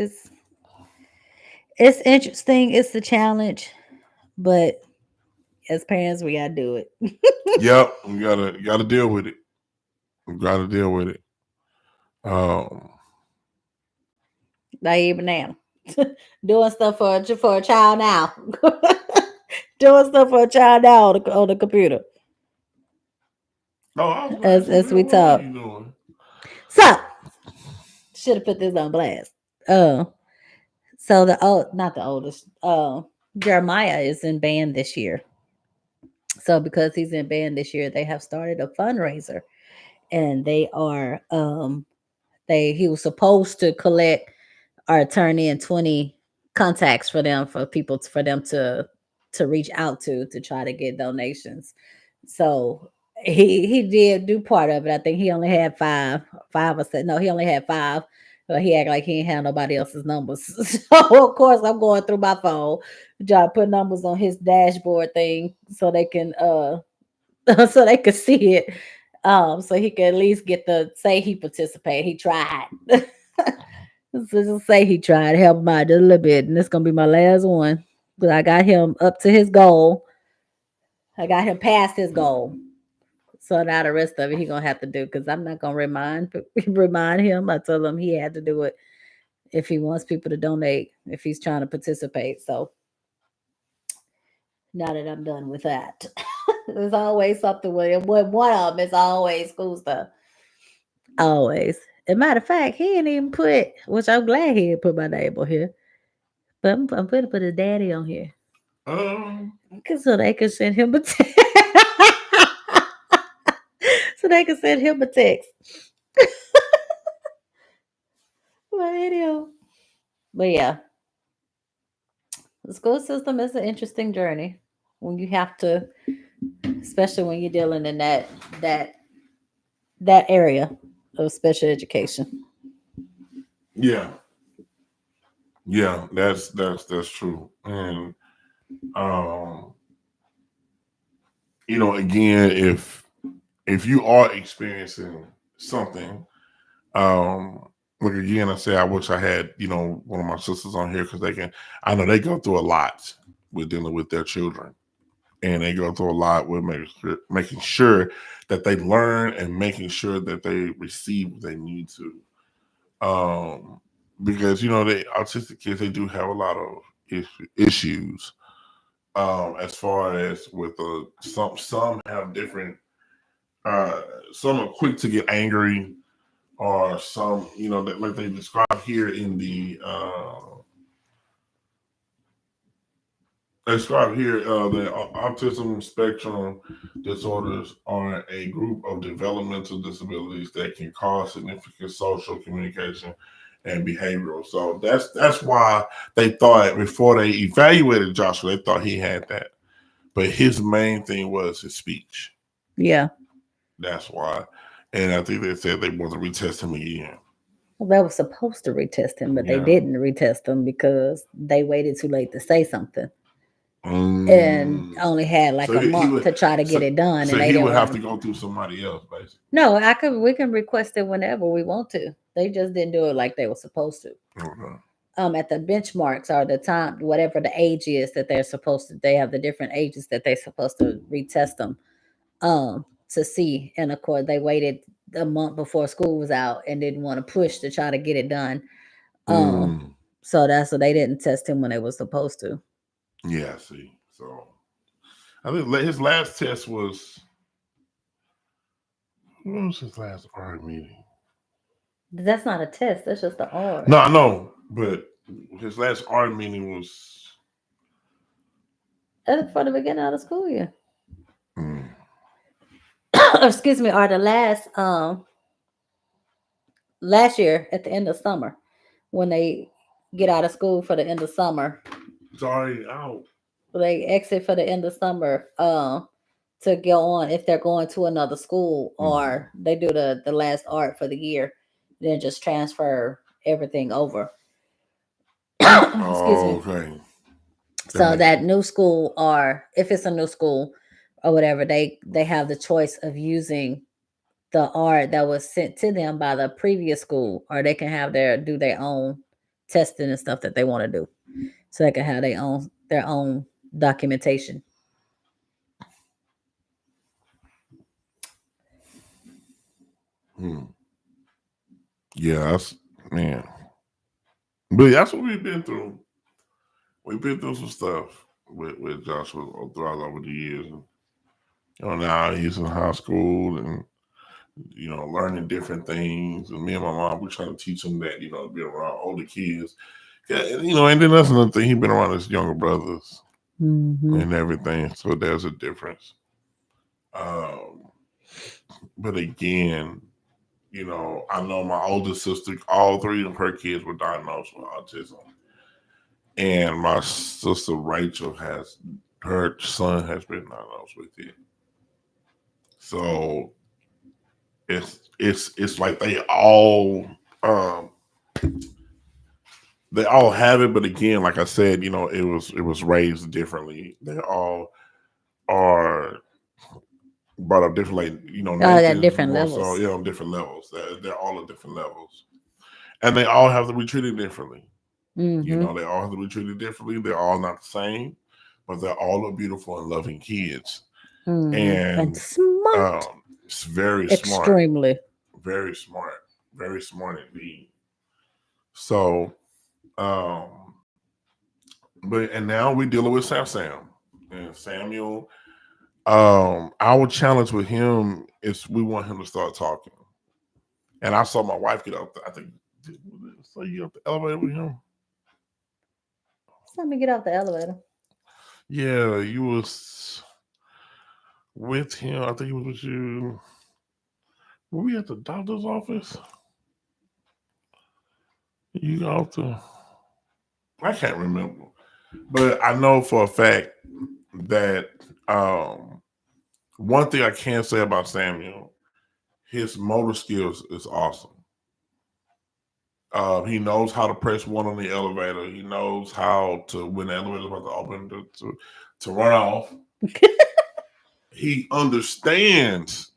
interesting. It's the challenge, but as parents, we gotta do it. yep, you gotta deal with it. You gotta deal with it. Um, Like even now, doing stuff for a child now, doing stuff for a child now on the computer no, I was gonna ask you, as we what are talk. you doing? So should have put this on blast. Uh, so not the oldest. Jeremiah is in band this year. So because he's in band this year, they have started a fundraiser, and he was supposed to collect or turn in 20 contacts for them for people for them to reach out to try to get donations. So he did do part of it. I think he only had five or said no, he only had five. But he acted like he didn't have nobody else's numbers. So of course I'm going through my phone, trying to put numbers on his dashboard thing so they can so they could see it. So he could at least get the say he participated. He tried. So just say he tried to help him out just a little bit, and this gonna be my last one. But I got him up to his goal. I got him past his goal. So now the rest of it he gonna have to do because I'm not gonna remind him. I told him he had to do it if he wants people to donate, if he's trying to participate. So now that I'm done with that, there's always something with it. One of them is always school stuff. Always. As a matter of fact, he didn't even put, which I'm glad he didn't put my name on here. But I'm gonna put his daddy on here. Um, So they can send him a text. So they can send him a text. But anyway, but yeah, the school system is an interesting journey when you have to especially when you're dealing in that that area of special education. Yeah, yeah, that's true. And um, again, if you are experiencing something, um, like again, I say I wish I had one of my sisters on here because I know they go through a lot with dealing with their children, and they go through a lot with making sure that they learn and making sure that they receive what they need to. Because the autistic kids, they do have a lot of issues. As far as with some have different. Uh, some are quick to get angry, or some that like they describe here in the described here, the autism spectrum disorders are a group of developmental disabilities that can cause significant social, communication, and behavioral. So that's why they thought before they evaluated Joshua, they thought he had that. But his main thing was his speech. Yeah. That's why. And I think they said they want to retest him again. Well, they were supposed to retest him, but they Yeah. didn't retest him because they waited too late to say something and Mm. only had like So a he month would to try to so, get it done, so and they he didn't would want have to. to go through somebody else, basically. No, we can request it whenever we want to. They just didn't do it like they were supposed to. Okay. At the benchmarks or the time, whatever the age is that they're supposed to, they have the different ages that they're supposed to retest them to see. And of course, they waited a month before school was out and didn't want to push to try to get it done. Um, Mm. so that's what they didn't test him when they were supposed to. Yeah, I see. So I think his last test was, what was his last art meeting? That's not a test. That's just the R. No, I know, but his last art meeting was. That's for the beginning of the school year. Mm. Excuse me. Or the last year at the end of summer when they get out of school for the end of summer. It's already out. They exit for the end of summer to go on if they're going to another school, Mm. or they do the last art for the year, then just transfer everything over. Excuse Oh, me. okay. That So makes that sense. new school, or if it's a new school or whatever, they have the choice of using the art that was sent to them by the previous school, or they can have their own testing and stuff that they want to do, so they can have their own documentation. Mm. Yeah, man. But that's what we've been through. We've been through some stuff with Joshua throughout over the years. And, now he's in high school and learning different things. And me and my mom, we trying to teach him that, be around older kids. Yeah, and then that's another thing. He been around his younger brothers Mm-hmm. and everything. So there's a difference. Um, but again, I know my older sister, all three of her kids were diagnosed with autism. And my sister Rachel her son has been diagnosed with it. So it's like um they all have it, but again, like I said, it was raised differently. They all are brought up differently. Like, All got Nathan's different more so, levels. on different levels. They're all at different levels, and they all have to be treated differently. Mm-hmm. They all have to be treated differently. They're all not the same, but they're all are beautiful and loving kids. Mm-hmm. And And smart. it's very smart, Extremely. very smart, very smart indeed. So, um, and now we're dealing with Sam and Samuel. Our challenge with him is we want him to start talking. And I saw my wife get up. I think so. You get up the elevator with him? Let me get off the elevator. Yeah, you was with him. I think he was with you. Were we at the doctor's office? You got off the. I can't remember, but I know for a fact that um one thing I can say about Samuel, his motor skills is awesome. He knows how to press one on the elevator. He knows how to, when the elevator's about to open, to run off. He understands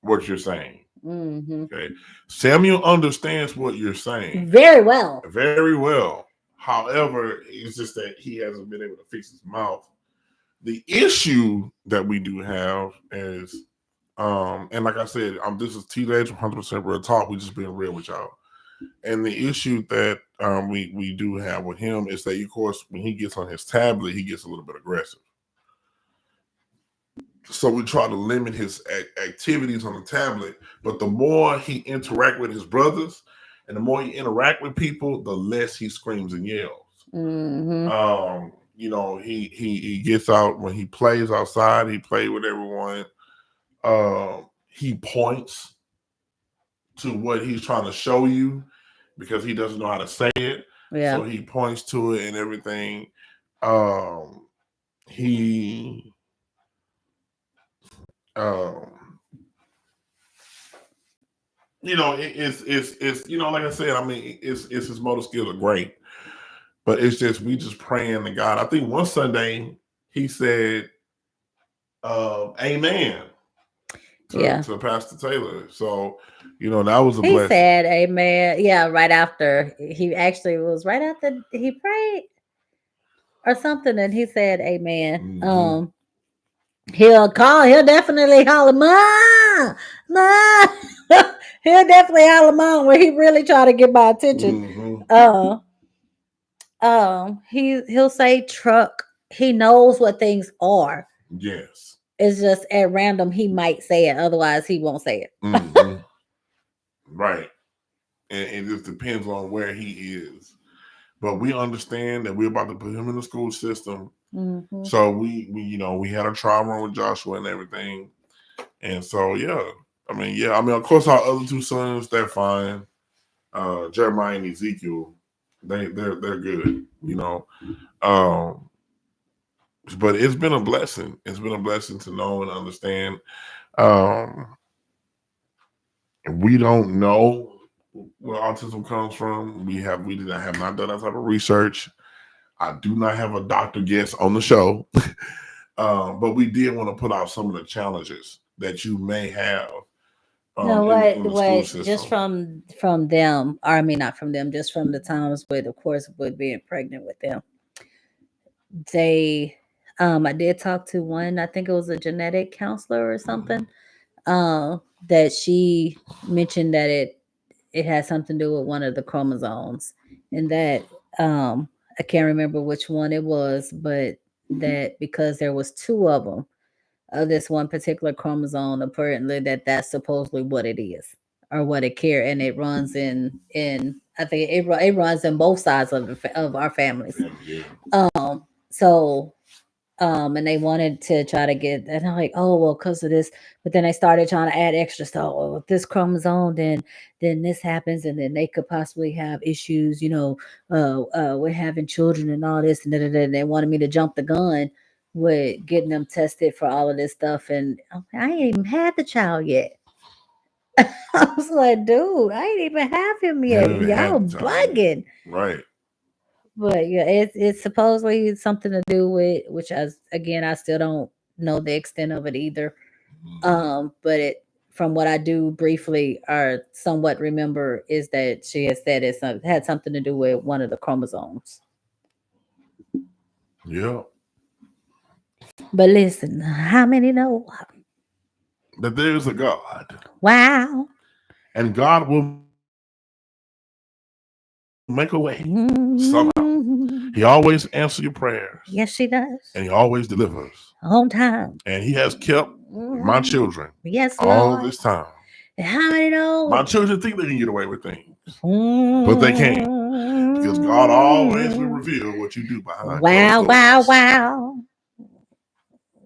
what you're saying. Mm-hmm. Okay. Samuel understands what you're saying Very well. very well. However, it's just that he hasn't been able to fix his mouth. The issue that we do have is, and like I said, this is teenage 100% real talk. We just being real with y'all. And the issue that we do have with him is that, of course, when he gets on his tablet, he gets a little bit aggressive. So we try to limit his activities on the tablet. But the more he interact with his brothers, and the more he interact with people, the less he screams and yells. Mm-hmm. He gets out when he plays outside. He plays with everyone. He points to what he's trying to show you because he doesn't know how to say it. Yeah. So he points to it and everything. Um, he um, it's like I said, I mean, it's his motor skills are great, but it's just we just praying to God. I think one Sunday he said, "Amen" to Pastor Taylor. So that was a blessing. He said amen. Yeah, right after he actually was right after he prayed or something, and he said amen. Mm-hmm. He'll definitely holler, Ma, Ma. He'll definitely holler mom when he really try to get my attention. Mm-hmm. He'll say truck. He knows what things are. Yes. It's just at random he might say it, otherwise he won't say it. Mm-hmm. Right. And it just depends on where he is. But we understand that we're about to put him in the school system. Mm-hmm. So we had a trial run with Joshua and everything. And so I mean, of course our other two sons, they're fine. Jeremiah and Ezekiel, they're good, Um, but it's been a blessing. It's been a blessing to know and understand. Um, we don't know where autism comes from. We have not done that type of research. I do not have a doctor guest on the show, but we did want to put out some of the challenges that you may have No, in the school what? Just system. from them, or I mean, not from them, just from the times with, of course, with being pregnant with them. They, I did talk to one. I think it was a genetic counselor or something. That she mentioned that it had something to do with one of the chromosomes, and that I can't remember which one it was, but that because there was two of them of this one particular chromosome, apparently that's supposedly what it is or what it care, and it runs in I think it runs in both sides of our families. Yeah. So and they wanted to try to get, and I'm like, oh well, because of this. But then they started trying to add extra stuff. Oh, if this chromosome, then this happens, and then they could possibly have issues, with having children and all this, and they wanted me to jump the gun with getting them tested for all of this stuff, and I ain't even had the child yet. I was like, dude, I ain't even have him You yet. haven't even Y'all had the child yet. bugging. Right. But yeah, it's supposedly something to do with, which I still don't know the extent of it either. But it, from what I do briefly or somewhat remember, is that she has said had something to do with one of the chromosomes. Yeah. But listen, how many know? That there is a God. Wow. And God will make a way somehow. He always answers your prayers. Yes, she And he does. always delivers. On time. And he has kept my children Yes, all Lord. this time. How many know? My children think they can get away with things, but they can't. Because God always will reveal what you do behind closed Wow, wow, doors. wow.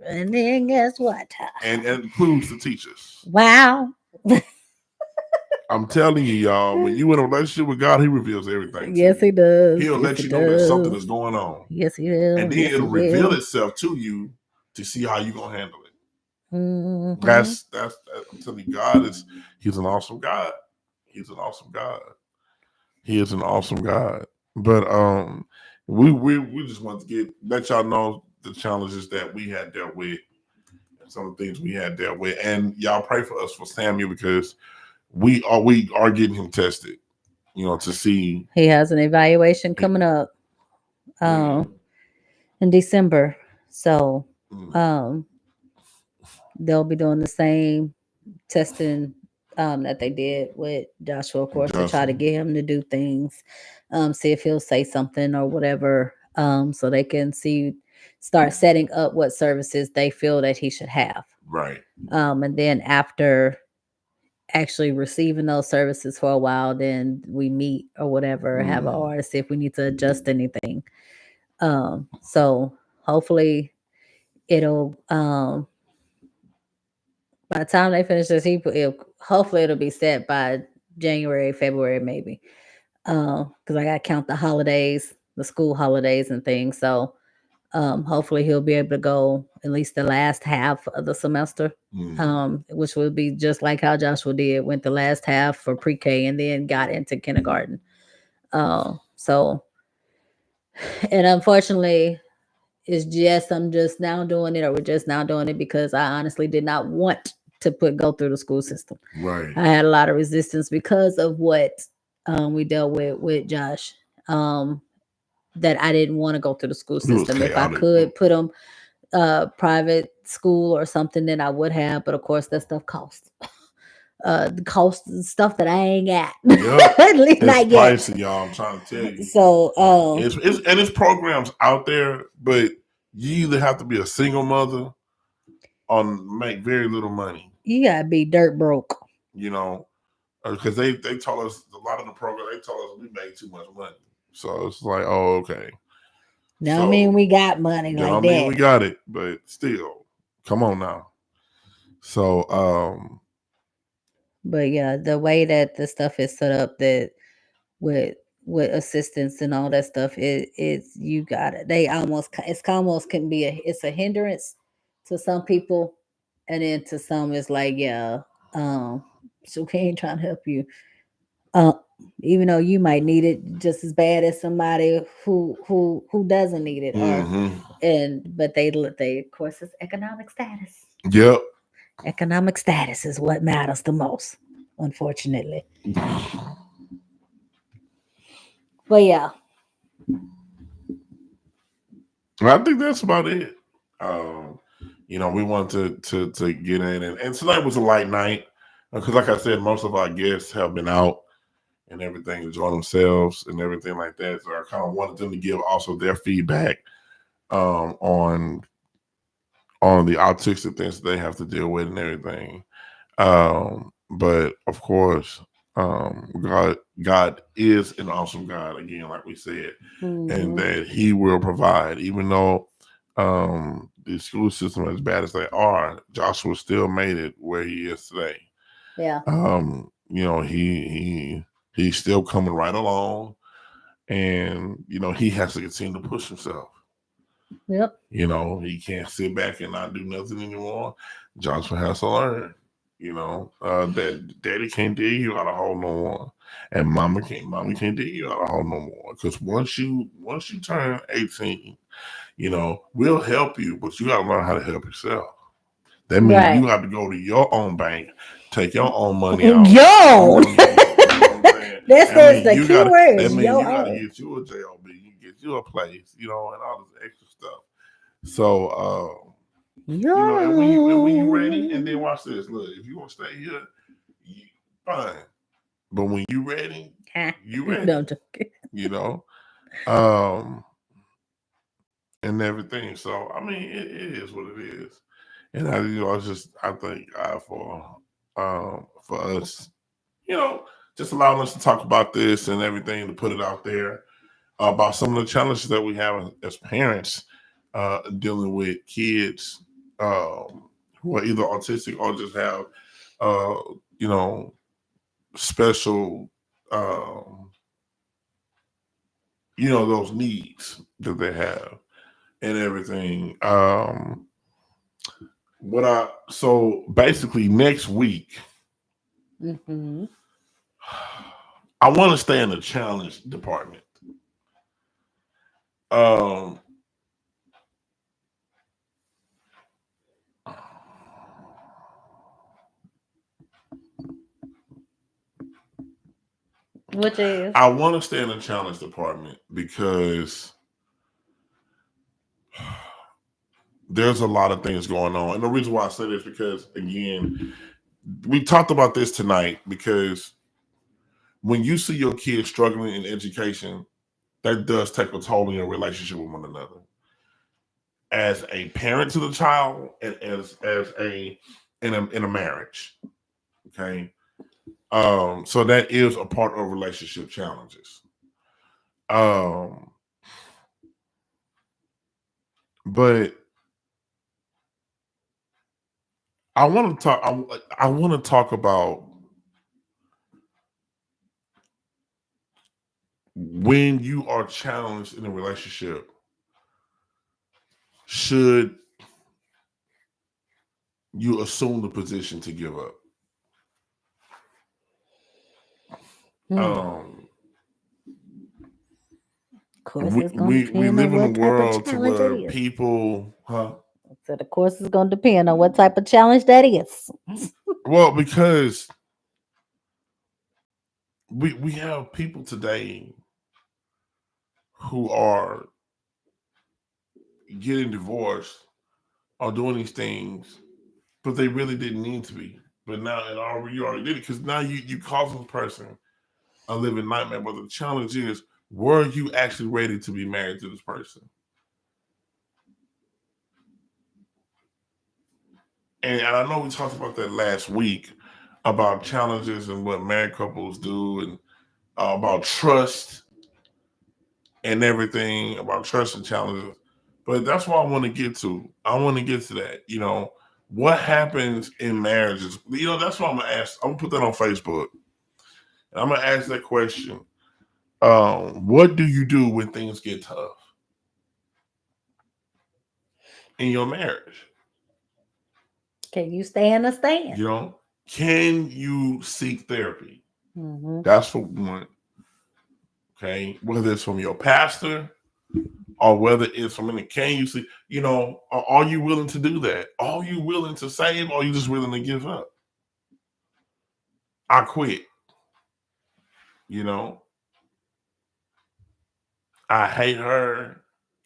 And then guess what? And proves to teach us. Wow. I'm telling you, y'all, when you in a relationship with God, he reveals everything to Yes, you. he does. He'll Yes, let he you know that something does. is going on. Yes, he And will. then Yes, he it'll reveal will. itself to you to see how you're going to handle it. Hmm. That's I'm telling you, God is He's an awesome God. He's an awesome God. He is an awesome God. But we just want to let y'all know the challenges that we had dealt with and some of the things we had dealt with. And y'all pray for us for Samuel because we are getting him tested, to see. He has an evaluation He, coming up when. um, in December. So Mm, um, they'll be doing the same testing that they did with Joshua, of course, to try to Johnson. get him to do things, see if he'll say something or whatever, so they can start setting up what services they feel that he should have. Right. And then after actually receiving those services for a while, then we meet or whatever, have a Mm, R, see if we need to adjust anything. So hopefully it'll by the time they finish this, hopefully it'll be set by January, February, maybe. Because I got to count the holidays, the school holidays, and things. So hopefully he'll be able to go at least the last half of the semester, mm, which will be just like how Joshua did. Went the last half for pre-K and then got into kindergarten. So, and unfortunately, I'm just now doing it, or we're just now doing it because I honestly did not want to go through the school system. right. I had a lot of resistance because of what we dealt with Josh. Um, that I didn't want to go through the school It was system. If I chaotic. could put him private school or something, then I would have. But of course, that stuff costs. The cost stuff that I ain't got, Yep. at least It's not yet. pricey, y'all. I'm trying to tell you. So It's programs out there, but you either have to be a single mother or make very little money. you gotta be dirt broke. You know, because they told us a lot of the program. They told us we make too much money. So it's like, oh, okay. Now I mean So we got money that like don't mean that. we got it, but still, come on now. So But yeah, the way that the stuff is set up, that with assistance and all that stuff, it's you got it. They almost it's almost can be it's a hindrance to some people, and then to some it's like, yeah, um, so we ain't trying to help you. Uh, Even though you might need it just as bad as somebody who doesn't need it, or mm-hmm. but they of course it's economic status. Yep. Economic status is what matters the most, unfortunately. But yeah. I think that's about it. Um, we wanted to get in, and tonight was a light night because, like I said, most of our guests have been out and everything, enjoying themselves and everything like that. So I kind of wanted them to give also their feedback on the autistic things that they have to deal with and everything. But of course, God is an awesome God again, like we said, and Hmm. that He will provide, even though the school system, as bad as they are, Joshua still made it where he is today. Yeah. He's still coming right along, and he has to continue to push himself. Yep. He can't sit back and not do nothing anymore. Joshua has to learn. That daddy can't dig you out of hole no more, and mommy can't dig you out of hole no more. Because once you turn 18, we'll help you, but you gotta learn how to help yourself. That means Right. you have to go to your own bank, take your own money out, do Yo, your money. You know what I'm saying? that's I mean, the you key gotta. word That is means your you gotta own. get you a job, get you a place, and all this extra stuff. So, and when you ready, and then Yo. watch this. Look, if you want to stay here, you, fine. But when you ready, you No, ready. I'm joking. You know, um, and everything. So I mean, it is what it is. And I thank God for us, you know, just allowing us to talk about this and everything, to put it out there about some of the challenges that we have as parents, dealing with kids who are either autistic or just have, uh, you know, special, um, those needs that they have and everything. So basically next week, Mm-hmm. I want to stay in the challenge department. Um, Which is I want to stay in the challenge department because there's a lot of things going on, and the reason why I say this because again, we talked about this tonight because when you see your kids struggling in education, that does take a toll in your relationship with one another. As a parent to the child, and as a in a marriage, okay. So that is a part of relationship challenges. Um, but I want to talk. I want to talk about when you are challenged in a relationship. Should you assume the position to give up? hmm. Um, Of course, we, it's gonna we depend on live in a what type of world to challenge it where is. people, huh? So of course, it's gonna depend on what type of challenge that is. Well, because we have people today who are getting divorced or doing these things, but they really didn't need to be. But now, you already did it because now you cause this person a living nightmare. But the challenge is, were you actually ready to be married to this person? And I know we talked about that last week about challenges and what married couples do, and about trust and everything, about trust and challenges. But that's what I want to get to. I want to get to that. What happens in marriages? That's what I'm gonna ask. I'm gonna put that on Facebook. And I'm gonna ask that question. What do you do when things get tough in your marriage? Can you stand a stand? Can you seek therapy? Mm-hmm. That's for one. Okay, whether it's from your pastor or whether it's from any, can you see? Are you willing to do that? Are you willing to save? Or are you just willing to give up? I quit. You know, I hate her.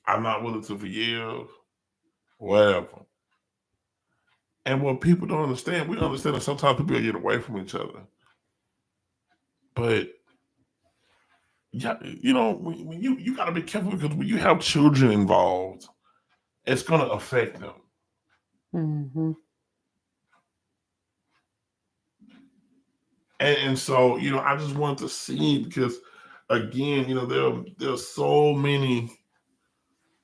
I'm not willing to forgive. Whatever. And what people don't understand, we understand that sometimes people get away from each other. But yeah, when you got to be careful because when you have children involved, it's going to affect them. Mm-hmm. And so, I just wanted to see because, again, there's so many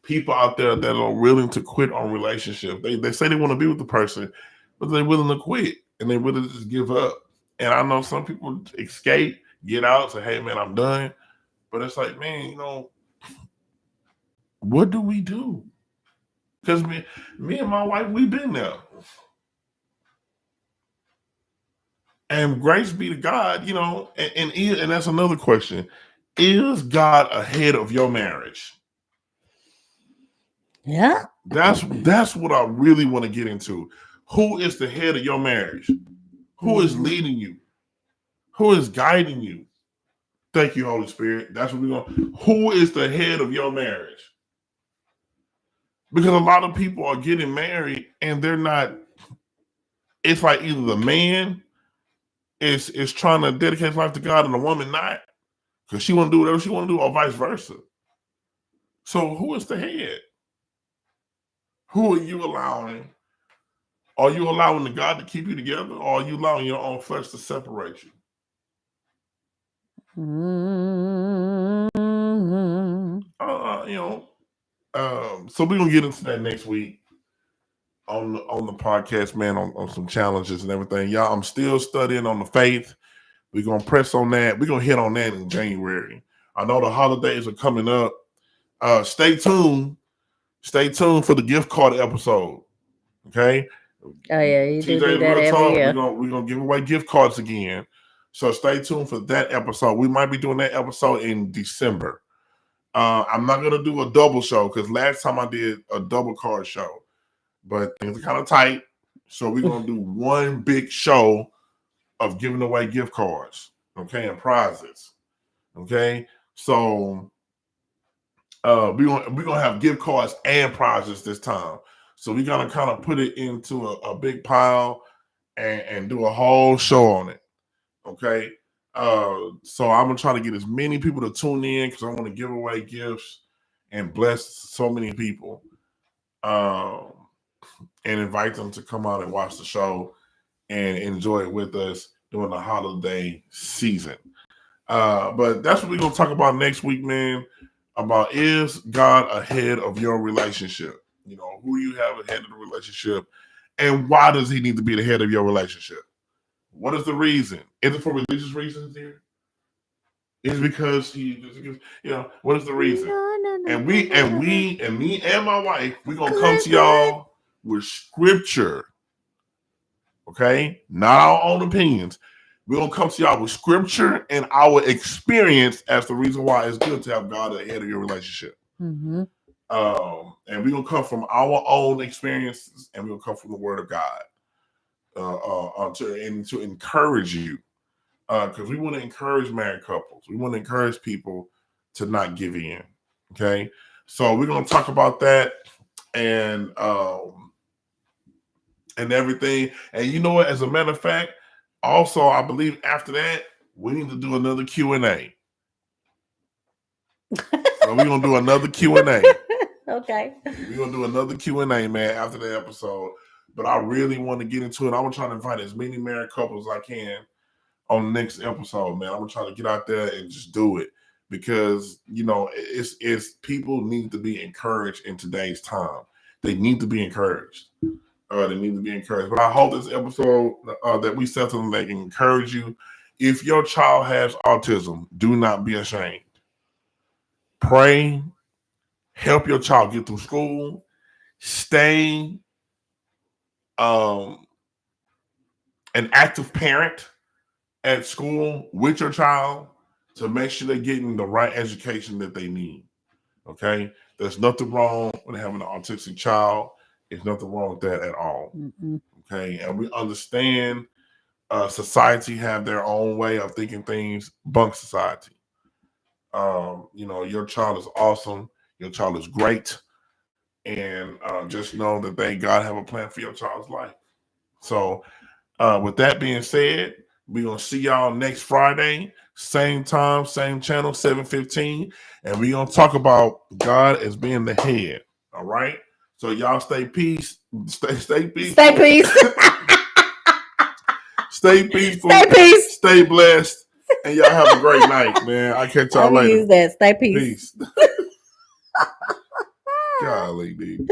people out there that are willing to quit on relationships. They say they want to be with the person, but they're willing to quit and they willing to just give up. And I know some people escape, get out, say, "Hey, man, I'm done." But it's like, man, what do we do? Because me and my wife, we've been there. And grace be to God, and that's another question. Is God ahead of your marriage? Yeah. That's what I really want to get into. Who is the head of your marriage? Who is Mm-hmm. leading you? Who is guiding you? Thank you, Holy Spirit. That's what we're going. Who is the head of your marriage? Because a lot of people are getting married and they're not. It's like either the man is trying to dedicate his life to God and the woman not, because she want to do whatever she want to do, or vice versa. So who is the head? Who are you allowing? Are you allowing the God to keep you together, or are you allowing your own flesh to separate you? Mm-hmm. Uh, you know. So we're gonna get into that next week on the podcast, man, on some challenges and everything. Y'all, I'm still studying on the faith. We're gonna press on that. We're gonna hit on that in January. I know the holidays are coming up. Stay tuned. Stay tuned for the gift card episode. Okay. Oh yeah, you do TJ that Real every Talk, year. we're gonna give away gift cards again. So stay tuned for that episode. We might be doing that episode in December. I'm not gonna do a double show because last time I did a double card show, but things are kind of tight. So we're gonna do one big show of giving away gift cards, okay, and prizes. Okay. So we're gonna have gift cards and prizes this time. So we're gonna kind of put it into a big pile and do a whole show on it. Okay. So I'm gonna try to get as many people to tune in because I want to give away gifts and bless so many people. Um, and invite them to come out and watch the show and enjoy it with us during the holiday season. But that's what we're gonna talk about next week, man. About is God ahead of your relationship? You know, who you have ahead of the relationship, and why does He need to be the head of your relationship? What is the reason? Is it for religious reasons, dear? Is it because what is the reason? And me and my wife, we're gonna come to y'all with scripture, okay? Not our own opinions. We're gonna come to y'all with scripture and our experience as the reason why it's good to have God ahead of your relationship. Mm-hmm. And we're gonna come from our own experiences, and we're gonna come from the Word of God to encourage you, because we want to encourage married couples. We want to encourage people to not give in. Okay, so we're gonna talk about that and everything. And you know what? As a matter of fact, also I believe after that we need to do another Q&A. So we're gonna do another Q&A. Okay. We're gonna do another Q&A, man, after the episode. But I really want to get into it. I'm gonna try to invite as many married couples as I can on the next episode, man. I'm gonna try to get out there and just do it because it's people need to be encouraged in today's time. They need to be encouraged. They need to be encouraged. But I hope this episode that we set something that can encourage you. If your child has autism, do not be ashamed. Pray, help your child get through school, stay an active parent at school with your child to make sure they're getting the right education that they need. Okay? There's nothing wrong with having an autistic child. There's nothing wrong with that at all. Mm-mm. Okay? And we understand society have their own way of thinking things, bunk society. Your child is awesome. Your child is great. And just know that God have a plan for your child's life. So with that being said, we're going to see y'all next Friday, same time, same channel, 7:15. And we're going to talk about God as being the head. All right? So y'all stay peace. Stay peaceful. Stay peace. Stay peaceful. Stay peace. Stay blessed. And y'all have a great night, man. I'll catch y'all later. Use that. Stay peace. Peace. Golly, dude.